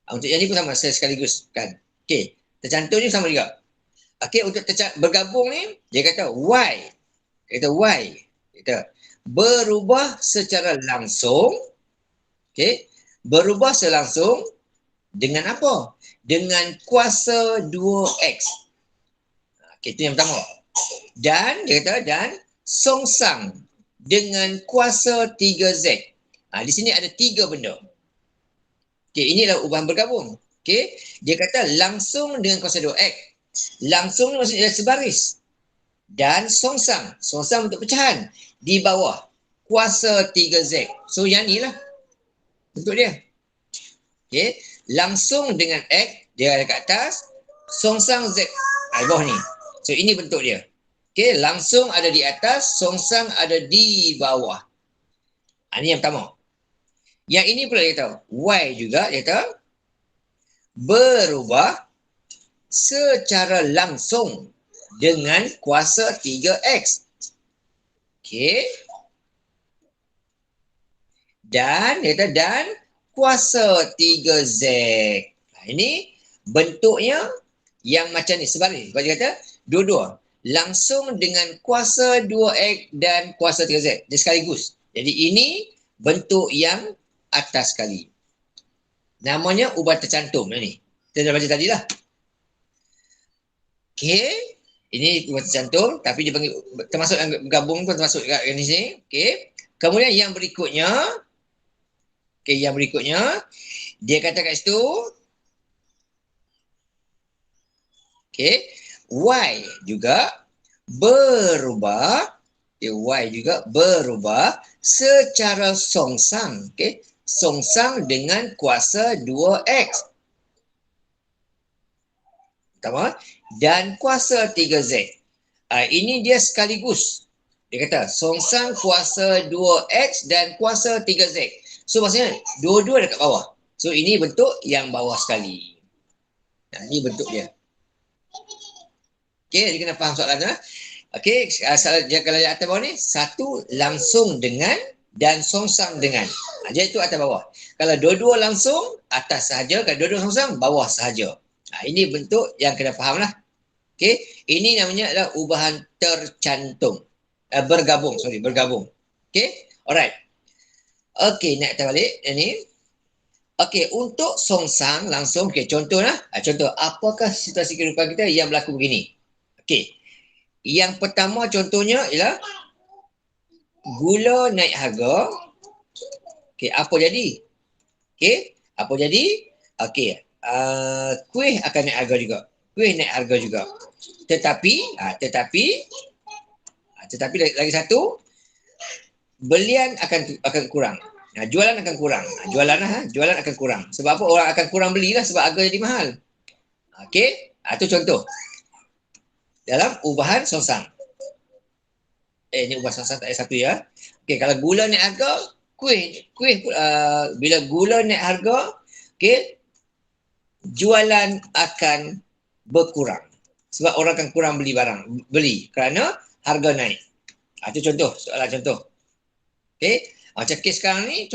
Untuk yang ni pun sama sekaligus kan. Okay, tercantum ni sama juga. Okay, untuk bergabung ni, dia kata Y. Dia kata Y. Dia kata berubah secara langsung. Okay, berubah secara langsung dengan apa? Dengan kuasa 2X. Okay, itu yang pertama. Dan, dia kata, dan songsang dengan kuasa 3Z. Di sini ada 3 benda. Okay, inilah ubahan bergabung. Okay, dia kata langsung dengan kuasa 2X. Langsung ni maksudnya sebaris. Dan songsang. Songsang untuk pecahan. Di bawah kuasa 3Z. So, yang ni lah bentuk dia. Okay, langsung dengan X, dia ada kat atas, songsang Z di bawah ni. So, ini bentuk dia. Okay, langsung ada di atas, songsang ada di bawah. Ini yang pertama. Yang ini pula dia tahu. Y juga dia tahu berubah secara langsung dengan kuasa 3X. Okay. Dan dia kata dan kuasa 3Z. Ini bentuknya yang macam ni sebaris. Sebab dia kata dua-dua langsung dengan kuasa 2X dan kuasa 3Z. Dia sekaligus. Jadi ini bentuk yang atas sekali. Namanya ubahan tercantum ni. Kita dah baca tadi lah. Okey. Ini ubahan tercantum tapi dia panggil termasuk yang bergabung pun termasuk kat ni sini. Okey. Kemudian yang berikutnya dia kata kat situ Y juga berubah secara songsang. Songsang dengan kuasa 2X. Pertama, dan kuasa 3Z. Ini dia sekaligus. Dia kata songsang kuasa 2X dan kuasa 3Z. So maksudnya dua-dua dekat bawah. So ini bentuk yang bawah sekali. Ini bentuk dia. Okey, jadi kena faham soalan tu. Okey, kalau yang atas bawah ni, satu langsung dengan dan songsang dengan. Jadi itu atas bawah. Kalau dua-dua langsung, atas sahaja. Kalau dua-dua songsang, bawah sahaja. Ini bentuk yang kena faham lah. Okey, ini namanya adalah ubahan tercantum. Bergabung. Okey, alright. Okey, nak kita balik. Ini. Okey, untuk songsang langsung. Okey, contohlah. Contoh, apakah situasi kehidupan kita yang berlaku begini? Okey, yang pertama contohnya ialah gula naik harga. Okey, apa jadi? Okey, kuih akan naik harga juga. Tetapi lagi satu, belian akan kurang. Jualan akan kurang. Jualan akan kurang. Sebab apa? Orang akan kurang belilah sebab harga jadi mahal. Okey, itu contoh. Dalam ubahan songsang. Ini ubahan songsang tak ada satu ya. Okey, kalau gula naik harga, kuih bila gula naik harga, okey, jualan akan berkurang. Sebab orang akan kurang beli kerana harga naik. Itu contoh, soalan contoh. Okey, macam kes sekarang ni,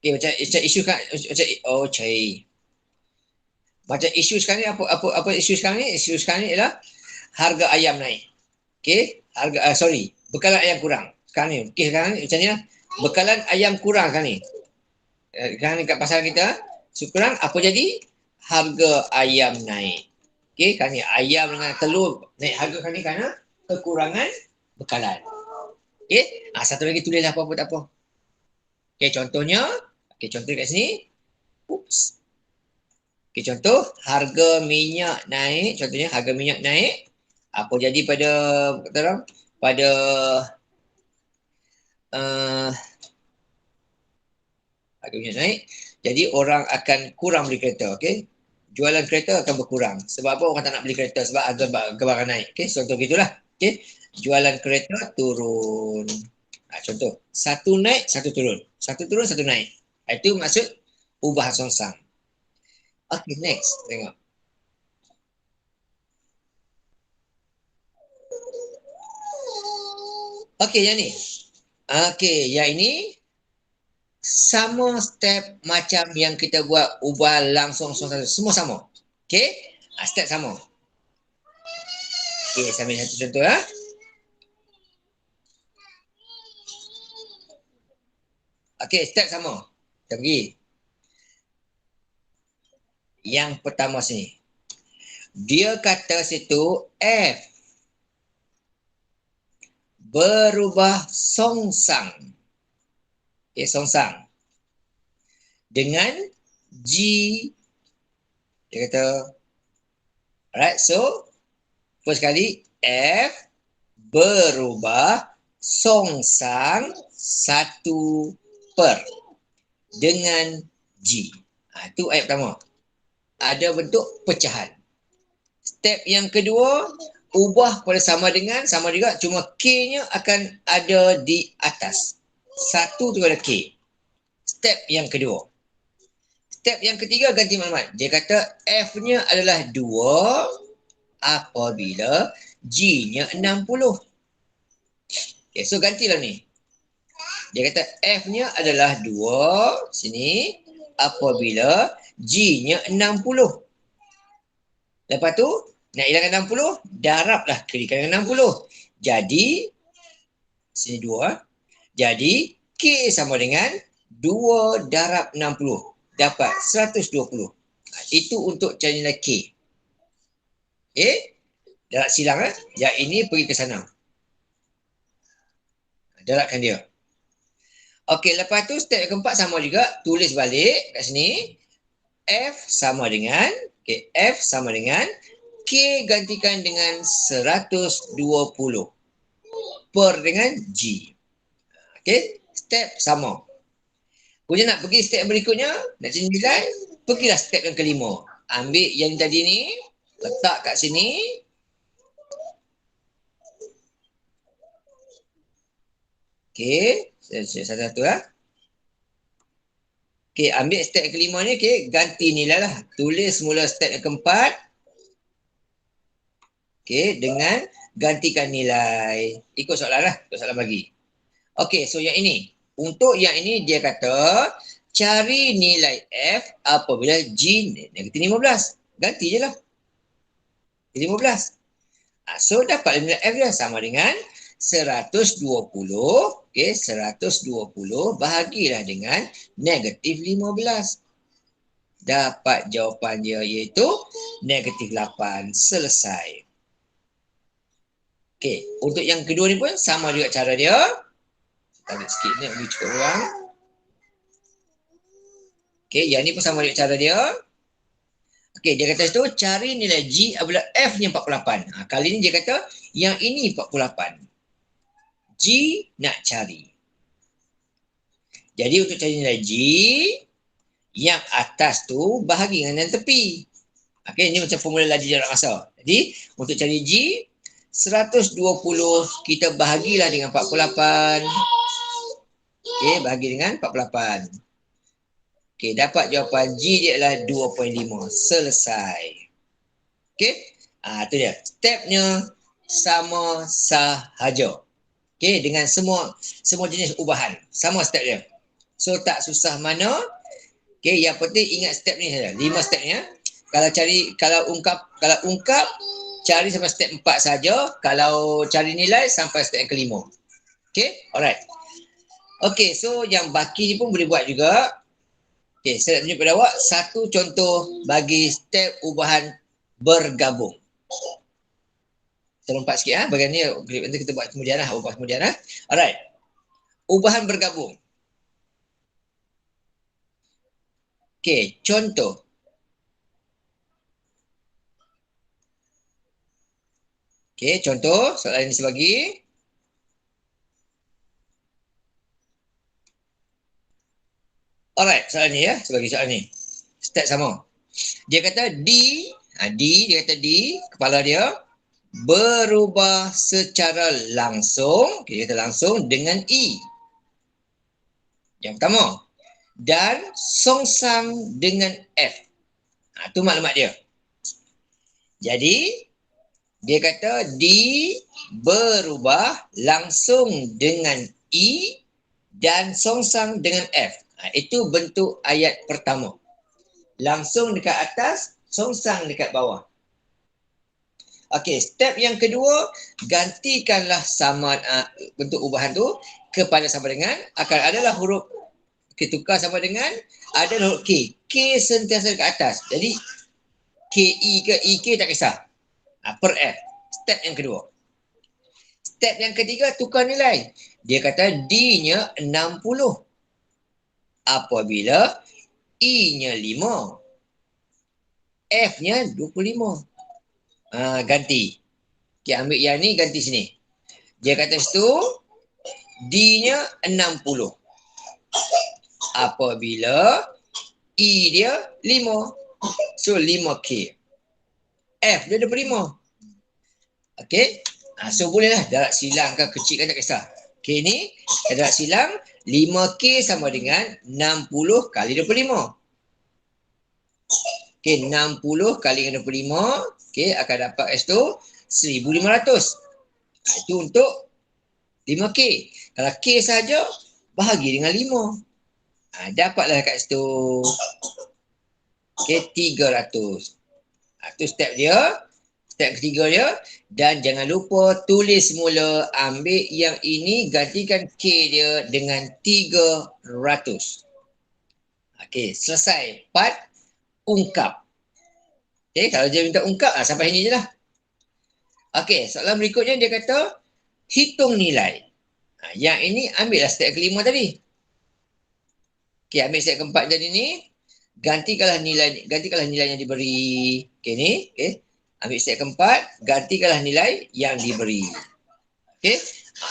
Okey, macam isu kan macam isu sekarang ni apa isu sekarang ni? Isu sekarang ni ialah harga ayam naik. Okey, bekalan ayam kurang. Sekarang ni macam ni lah. Bekalan ayam kurang sekarang ni. Sekarang ni kat pasar kita, kurang apa jadi? Harga ayam naik. Okey, sekarang ni ayam dengan telur naik harga sekarang ni kerana kekurangan bekalan. Okey, satu lagi tulislah apa-apa tak apa. Okey, contohnya kat sini. Okey, contoh harga minyak naik. Contohnya harga minyak naik. Apa jadi pada harga minyak naik. Jadi orang akan kurang beli kereta. Okey. jualan kereta akan berkurang. Sebab apa? Orang tak nak beli kereta sebab harga barang naik. Okey, contoh gitulah. Okey, jualan kereta turun. Contoh, satu naik, satu turun. Satu turun, satu naik. Itu maksud ubahan songsang. Okey, next. Tengok. Okey, yang ni. Okey, yang ini sama step macam yang kita buat ubah langsung songsang. Semua sama. Okey, step sama. Okey, saya ambil satu contoh lah. Okey, step sama. Kita pergi. Yang pertama sini. Dia kata situ F berubah songsang. Okay, songsang. Dengan G. Dia kata. Alright, so first kali F berubah songsang 1 per dengan G. Itu ayat pertama. Ada bentuk pecahan. Step yang kedua, ubah pada sama dengan, sama juga, cuma K-nya akan ada di atas. 1 tu ada K. Step yang kedua. Step yang ketiga, ganti maklumat. Dia kata F-nya adalah 2 apabila G-nya 60. Okay, so gantilah ni. Dia kata F-nya adalah 2, sini, apabila G-nya 60. Lepas tu, nak hilangkan 60, darablah kirikan dengan 60. Jadi, sini 2. Jadi, K sama dengan 2 darab 60. Dapat 120. Itu untuk cari nilai K. Okay? Darab silang. Yang ini pergi ke sana. Darabkan dia. Okey, lepas tu step yang keempat sama juga. Tulis balik kat sini. F sama dengan, okay, F sama dengan K gantikan dengan 120 per dengan G. Okey, step sama. Kemudian nak pergi step berikutnya, nak cari nilai, pergilah step yang kelima. Ambil yang tadi ni, letak kat sini. Okey, satu-satu lah. Okey, ambil step yang kelima ni, okey, ganti nilai lah. Tulis mula step yang keempat. Okey, dengan gantikan nilai. Ikut soalan lah, ikut soalan bagi. Okey, so yang ini. Untuk yang ini dia kata, cari nilai F apabila G negatif 15. Ganti je lah. 15. So, dapat nilai F dia sama dengan 120. Okey, 120 bahagilah dengan negatif 15. Dapat jawapan dia iaitu negatif 8. Selesai. Okey, untuk yang kedua ni pun sama juga cara dia. Tarik sikit ni, lebih cukup ruang. Okey, yang ni pun sama juga cara dia. Okey, dia kata situ cari nilai G apabila F nya 48. Kali ni dia kata yang ini 48. G nak cari. Jadi untuk cari nilai G, yang atas tu bahagi dengan yang tepi. Okey, ini macam formula laju jarak masa. Jadi untuk cari G, 120 kita bahagilah dengan 48. Okey, bahagi dengan 48. Okey, dapat jawapan G dia adalah 2.5. Selesai. Okey, itu dia. Stepnya sama sahaja. Okey, dengan semua jenis ubahan. Sama step dia. So, tak susah mana. Okey, yang penting ingat step ni saja. 5 stepnya. Kalau ungkap, cari sampai step 4 saja. Kalau cari nilai, sampai step yang kelima. Okey, alright. Okey, so yang baki ni pun boleh buat juga. Okey, saya nak tunjuk pada awak satu contoh bagi step ubahan bergabung. Kita lompat sikit bahagian ni nanti kita buat kemudian lah, ubah kemudian lah. Alright. Ubahan bergabung. Okey, contoh. Okey, contoh soalan ini sebagi. Alright, soalan ni ya, sebagi soalan ni. Step sama. Dia kata D, dia kata D, kepala dia berubah secara langsung, dia kata langsung dengan E. Yang pertama. Dan songsang dengan F. Itu maklumat dia. Jadi, dia kata D berubah langsung dengan E dan songsang dengan F. Itu bentuk ayat pertama. Langsung dekat atas, songsang dekat bawah. Okey, step yang kedua, gantikanlah sama bentuk ubahan tu kepada sama dengan akan adalah huruf tukar sama dengan ada huruf K. K sentiasa dekat atas. Jadi KE ke EK tak kisah. Per F. Step yang kedua. Step yang ketiga, tukar nilai. Dia kata D-nya 60. Apabila E-nya 5. F-nya 25. Ganti. Okay, ambil yang ni, ganti sini. Dia kata situ, D-nya 60. Apabila E dia 5. So, 5K. F dia 25. Okey. So, bolehlah darab silang ke kecil kan tak kisah. K ni, darab silang 5K sama dengan 60 kali 25. Okey, 60 kali dengan 25. Okey, akan dapat S tu 1,500. Itu untuk 5K. Kalau K saja, bahagi dengan 5. Dapatlah kat situ. Okey, 300. Itu step dia. Step ketiga dia. Dan jangan lupa tulis mula, ambil yang ini, gantikan K dia dengan 300. Okey, selesai. Part ungkap. Okey, kalau dia minta ungkap, sampai sini je lah. Okey, soalan berikutnya dia kata, hitung nilai. Yang ini ambillah step kelima tadi. Okey, ambil step keempat tadi ni. Gantikanlah nilai yang diberi. Okey ni, okey. Ambil step keempat, gantikanlah nilai yang diberi. Okey.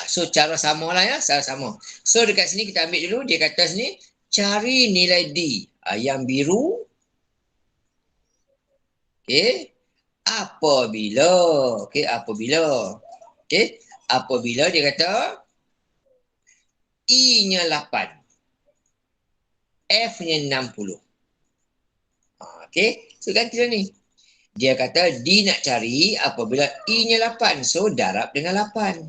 So cara samalah ya, cara sama. So dekat sini kita ambil dulu, dia kata sini cari nilai D. Yang biru. Okey. Apabila. Okey, apabila. Okey. Apabila dia kata E-nya 8. F-nya 60. Okey, so gantilah ni. Dia kata D nak cari apabila E-nya 8. So darab dengan 8.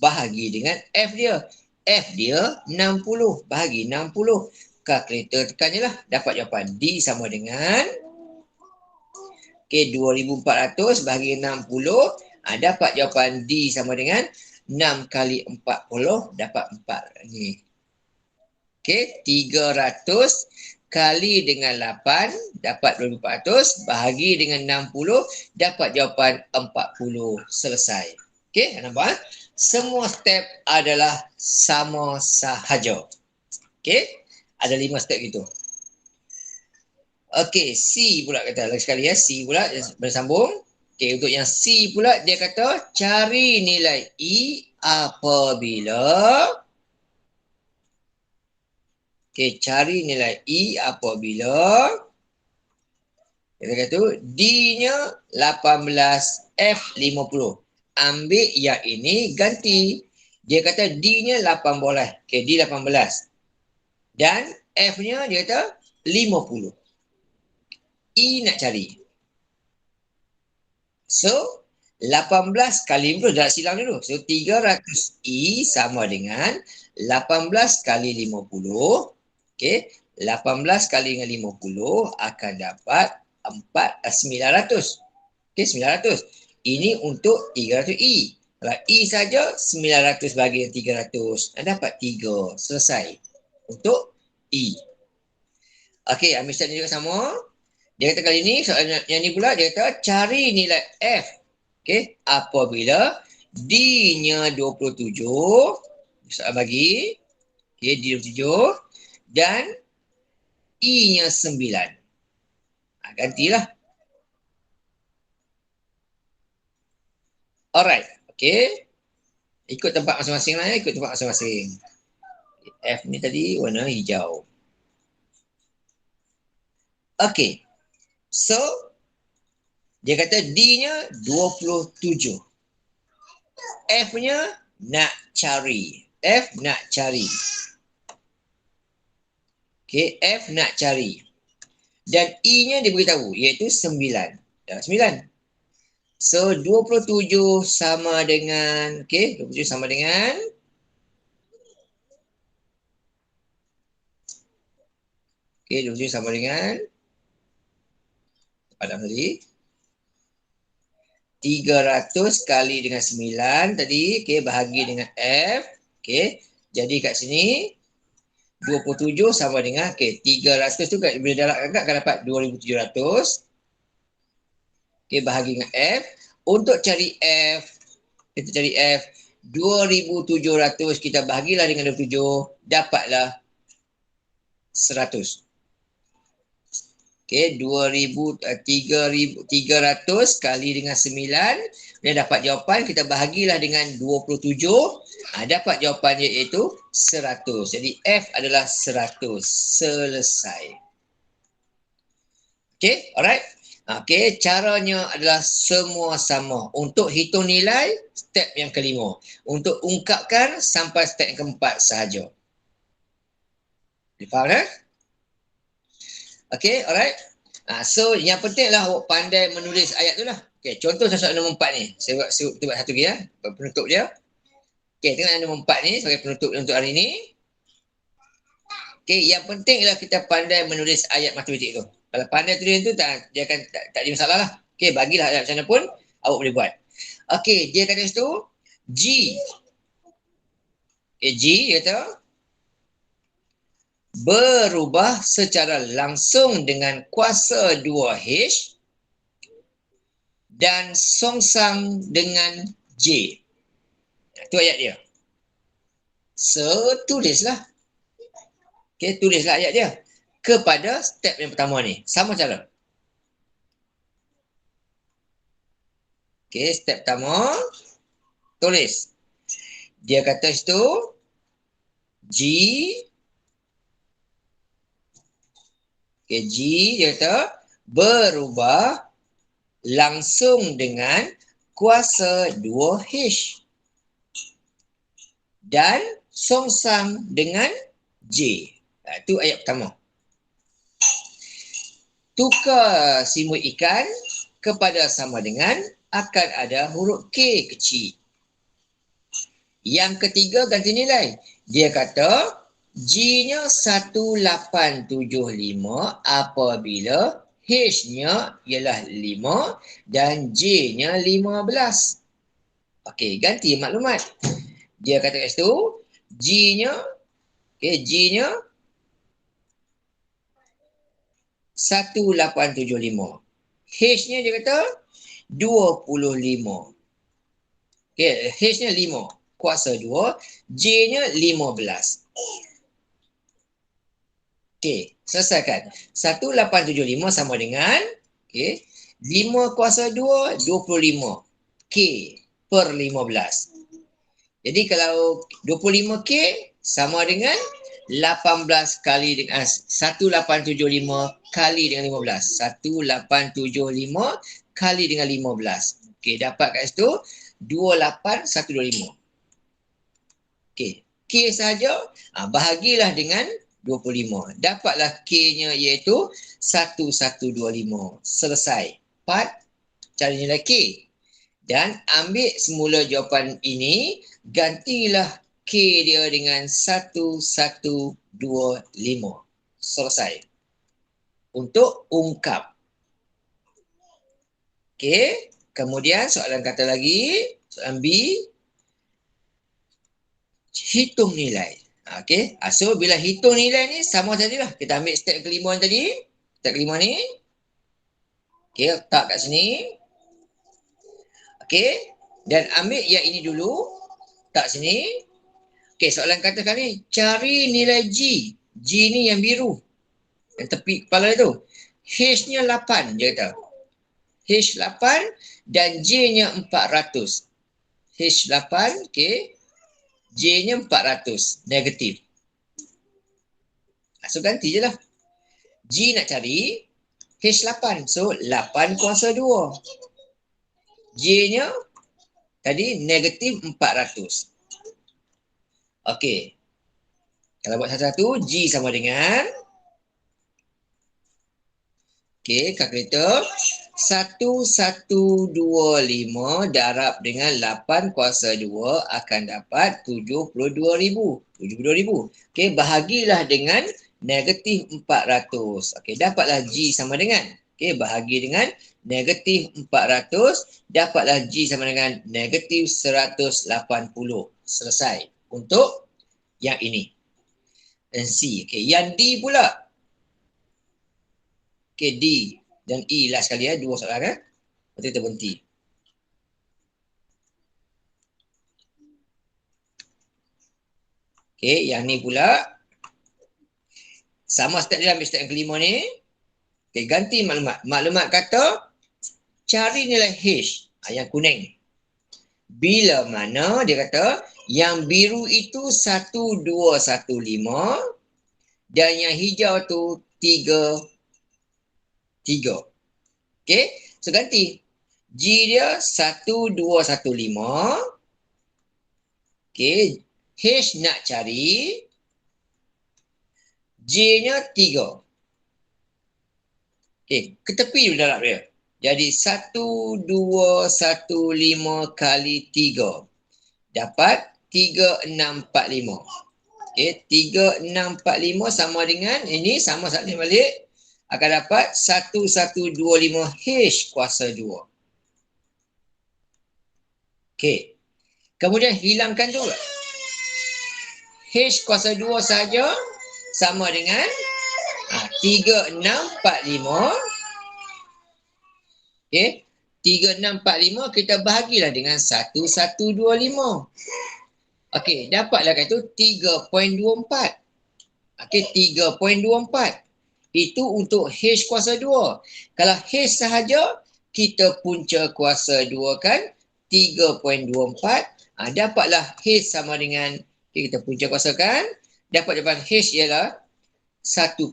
Bahagi dengan F dia. F dia 60. Bahagi 60. Kalkulator tekan je lah. Dapat jawapan D sama dengan 2,400 bahagi 60. Dapat jawapan D sama dengan 6 kali 40. Dapat 4. Ni. Okey, 300 kali dengan 8 dapat 2,400 bahagi dengan 60 dapat jawapan 40. Selesai. Okey, nampak? Semua step adalah sama sahaja. Okey, ada 5 step gitu. Okey, C pula kata lagi sekali ya, C pula bersambung. Okey, untuk yang C pula dia kata cari nilai E apabila cari nilai E apabila kita kata D-nya 18, F 50. Ambil yang ini ganti. Dia kata D-nya 18. D 18. Dan F-nya dia kata 50. E nak cari. So 18 kali 50 dah silang dulu. So 300 E sama dengan 18 kali 50. Okey, 18 kali dengan 50 akan dapat 900. Okey, 900. Ini untuk 300 E. Kalau E saja 900 bagi 300. Dapat 3. Selesai. Untuk E. Okey, ambil step ni juga sama. Dia kata kali ni, soalan yang ni pula, dia kata cari nilai F. Okey, apabila D-nya 27. Soalan bagi. Okey, D 27. Dan E-nya 9. Gantilah. Alright. Okay. Ikut tempat masing-masing lah ya. Ikut tempat masing-masing. F ni tadi warna hijau. Okay. So, dia kata D-nya 27. F-nya nak cari. F nak cari. Okay, F nak cari. Dan E-nya dia beritahu, iaitu 9. Dah 9. So, 27 sama dengan, okay, 27 sama dengan, okay, 27 sama dengan, padam tadi, 300 kali dengan 9 tadi, okay, bahagi dengan F, okay, jadi kat sini, 27 sama dengan, okay, 300 tu bila darab kakak akan dapat 2700, okay, bahagi dengan F. Untuk cari F, kita cari F, 2700 kita bahagilah dengan 27, dapatlah 100. Okey, 300 kali dengan 9, dia dapat jawapan, kita bahagilah dengan 27, dapat jawapan iaitu 100. Jadi F adalah 100. Selesai. Okey, alright. Okey, caranya adalah semua sama. Untuk hitung nilai, step yang kelima. Untuk ungkapkan, sampai step yang keempat sahaja. Faham tak? Okay, alright. So, yang penting lah awak pandai menulis ayat tu lah. Okay, contoh soalan nombor 4 ni. Saya buat satu lagi ya. Penutup dia. Okay, tengok nombor 4 ni sebagai penutup untuk hari ni. Okay, yang penting ialah kita pandai menulis ayat matematik tu. Kalau pandai tulis tu, dia akan tak ada masalah lah. Okay, bagilah ayat macam mana pun, awak boleh buat. Okay, dia kata situ, G. Okay, G kata, berubah secara langsung dengan kuasa 2H dan songsang dengan J. Itu ayat dia. So, tulislah. Okay, tulislah ayat dia. Kepada step yang pertama ni. Sama cara. Okay, step pertama. Tulis. Dia kata situ, G. Okay, G dia kata berubah langsung dengan kuasa 2H dan songsang dengan J. Itu ayat pertama. Tukar simbol ikan kepada sama dengan akan ada huruf K kecil. Yang ketiga ganti nilai. Dia kata G-nya 1875 apabila H-nya ialah 5 dan J-nya 15. Okey, ganti maklumat. Dia kata kat situ, G-nya, okay, G-nya 1875. H-nya dia kata 25. Okay, H-nya 5. Kuasa 2. J-nya 15. Okey, selesaikan. 1875 sama dengan, okay, 5 kuasa 2, 25. K per 15. Jadi kalau 25K sama dengan 18 kali dengan 1875 kali dengan 15. 1875 kali dengan 15. Okey, dapat kat situ 28125. Okey, K saja, bahagilah dengan 25. Dapatlah K-nya iaitu 1125. Selesai. Part cari nilai K. Dan ambil semula jawapan ini, gantilah K dia dengan 1125. Selesai. Untuk ungkap. Okey. Kemudian soalan kata lagi. Soalan B. Hitung nilai. Okey. So, bila hitung nilai ni, sama sajalah. Kita ambil step kelima tadi. Step kelima ni. Okey, letak kat sini. Okey. Dan ambil yang ini dulu. Tak sini. Okey, soalan kata kali, cari nilai G. G ni yang biru. Yang tepi kepala tu. H-nya 8, dia kata. H 8 dan J-nya 400. H 8, okey. J-nya 400. Negatif. So, ganti je lah. G nak cari. H8. So 8 kuasa 2. J-nya tadi negatif 400. Okey. Kalau buat satu-satu, G sama dengan, okey, kalkulator, 1125 darab dengan 8 kuasa 2 akan dapat 72,000. 72,000. Okey, bahagilah dengan negatif 400. Okey, dapatlah G sama dengan, okey, bahagi dengan negatif 400, dapatlah G sama dengan negatif 180. Selesai untuk yang ini. Dan C. Okey, yang D pula. Okey, D dan E last sekali dua soalan Lepas tu kita berhenti. Okey, yang ni pula sama step dia ambil step yang kelima ni. Okey, ganti maklumat. Maklumat kata cari nilai H yang kuning. Bila mana dia kata yang biru itu 1215 dan yang hijau tu 3. Okey, so ganti. G dia 1215. Okey, H nak cari, J-nya 3. Okey, ke tepi dulu darab dia. Jadi 1215 kali 3 dapat 3645. Okey, 3645 sama dengan ini, sama salin balik, akan dapat 1125 H kuasa 2. Okey. Kemudian hilangkan tu. H kuasa 2 saja sama dengan 3645. Okey. 3645 kita bahagilah dengan 1125. Okey, dapatlah kat itu 3.24. Okey, 3.24. Itu untuk H kuasa 2. Kalau H sahaja, kita punca kuasa 2 kan 3.24. Dapatlah H sama dengan, kita punca kuasa kan, dapat jawapan H ialah 1.8.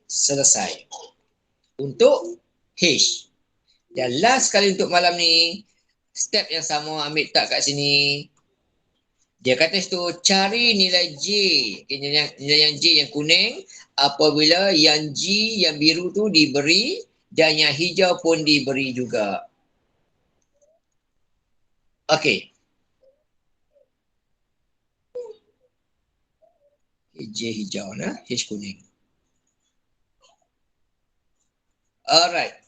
Selesai. Untuk H. Dan last sekali untuk malam ni, step yang sama ambil tak kat sini. Dia kata situ cari nilai J. Okay, nilai yang J yang kuning apabila yang G yang biru tu diberi dan yang hijau pun diberi juga. Okey. J hijau nah, H kuning. Alright.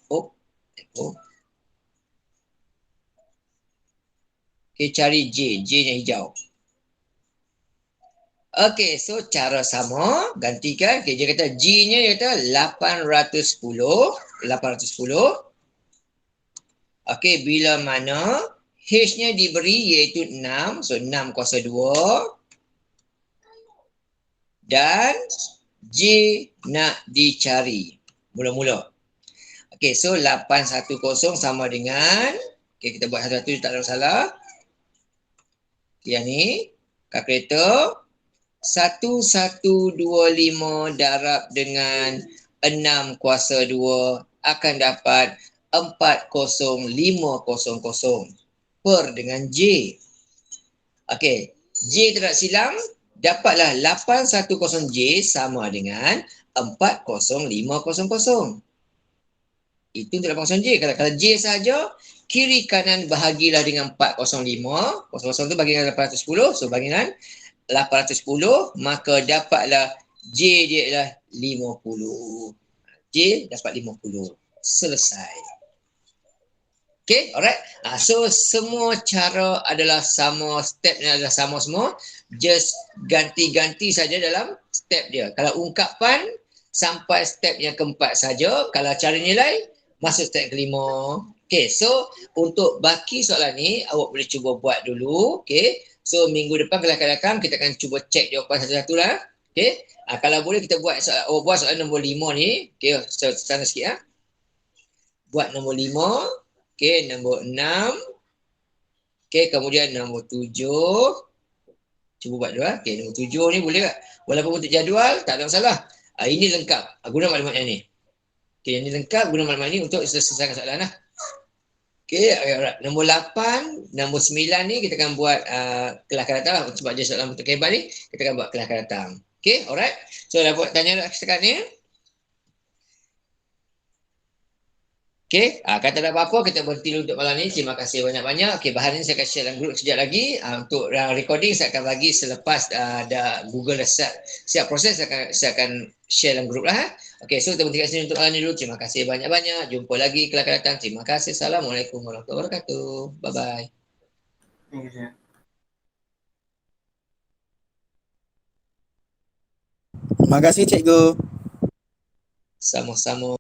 Okay, cari J yang hijau. Okey, so cara sama, gantikan. Okay, dia kata G-nya dia kata 810. Okey, bila mana H-nya diberi iaitu 6. So, 6 kuasa 2. Dan J nak dicari. Mula-mula. Okey, so 810 sama dengan, okey, kita buat satu-satu tak ada masalah. Okay, yang ni, kalkulator. 1125 darab dengan 6 kuasa 2 akan dapat 40500 per dengan J. Okey, J tidak silang, dapatlah 810J sama dengan 40500. Itu untuk 810J. Kalau J saja, kiri kanan bahagilah dengan 405. 0 tu bagi dengan 810. So bagi dengan 810, maka dapatlah J dia ialah 50. J dapat 50. Selesai. Okay, alright. So semua cara adalah sama, stepnya adalah sama semua. Just ganti-ganti saja dalam step dia. Kalau ungkapan sampai step yang keempat saja. Kalau cari nilai, masuk step kelima. Okay, so untuk baki soalan ni, awak boleh cuba buat dulu. Okay. So minggu depan kalau akan datang, kita akan cuba cek jawapan satu-satu lah. Okay. Kalau boleh kita buat soalan nombor 5 ni. Okay, sana sikit . Buat nombor 5. Okay, nombor 6. Okay, kemudian nombor 7. Cuba buat dulu . Okay, nombor 7 ni boleh tak? Walaupun untuk jadual, tak ada masalah. Ini lengkap. Guna maklumat yang ni. Okey, yang ini lengkap guna maklumat ini untuk selesaikan soalan lah. Okey, alright. Nombor 8, nombor 9 ni kita akan buat kelas akan datang lah. Sebab dia soalan bentuk kehebat ni, kita akan buat kelas akan datang. Okey, alright. So, dah buat tanya setakat ni. Okey, kata tak apa-apa, kita berhenti dulu untuk malam ni. Terima kasih banyak-banyak. Okey, bahan ni saya akan share dalam grup sekejap lagi. Untuk recording saya akan bagi selepas Google dah siap proses, saya akan share dalam grup lah. Okey, so kita berhenti kat sini untuk malam ni dulu. Terima kasih banyak-banyak. Jumpa lagi kelak akan datang. Terima kasih. Assalamualaikum warahmatullahi wabarakatuh. Bye-bye. Terima kasih cikgu. Sama-sama.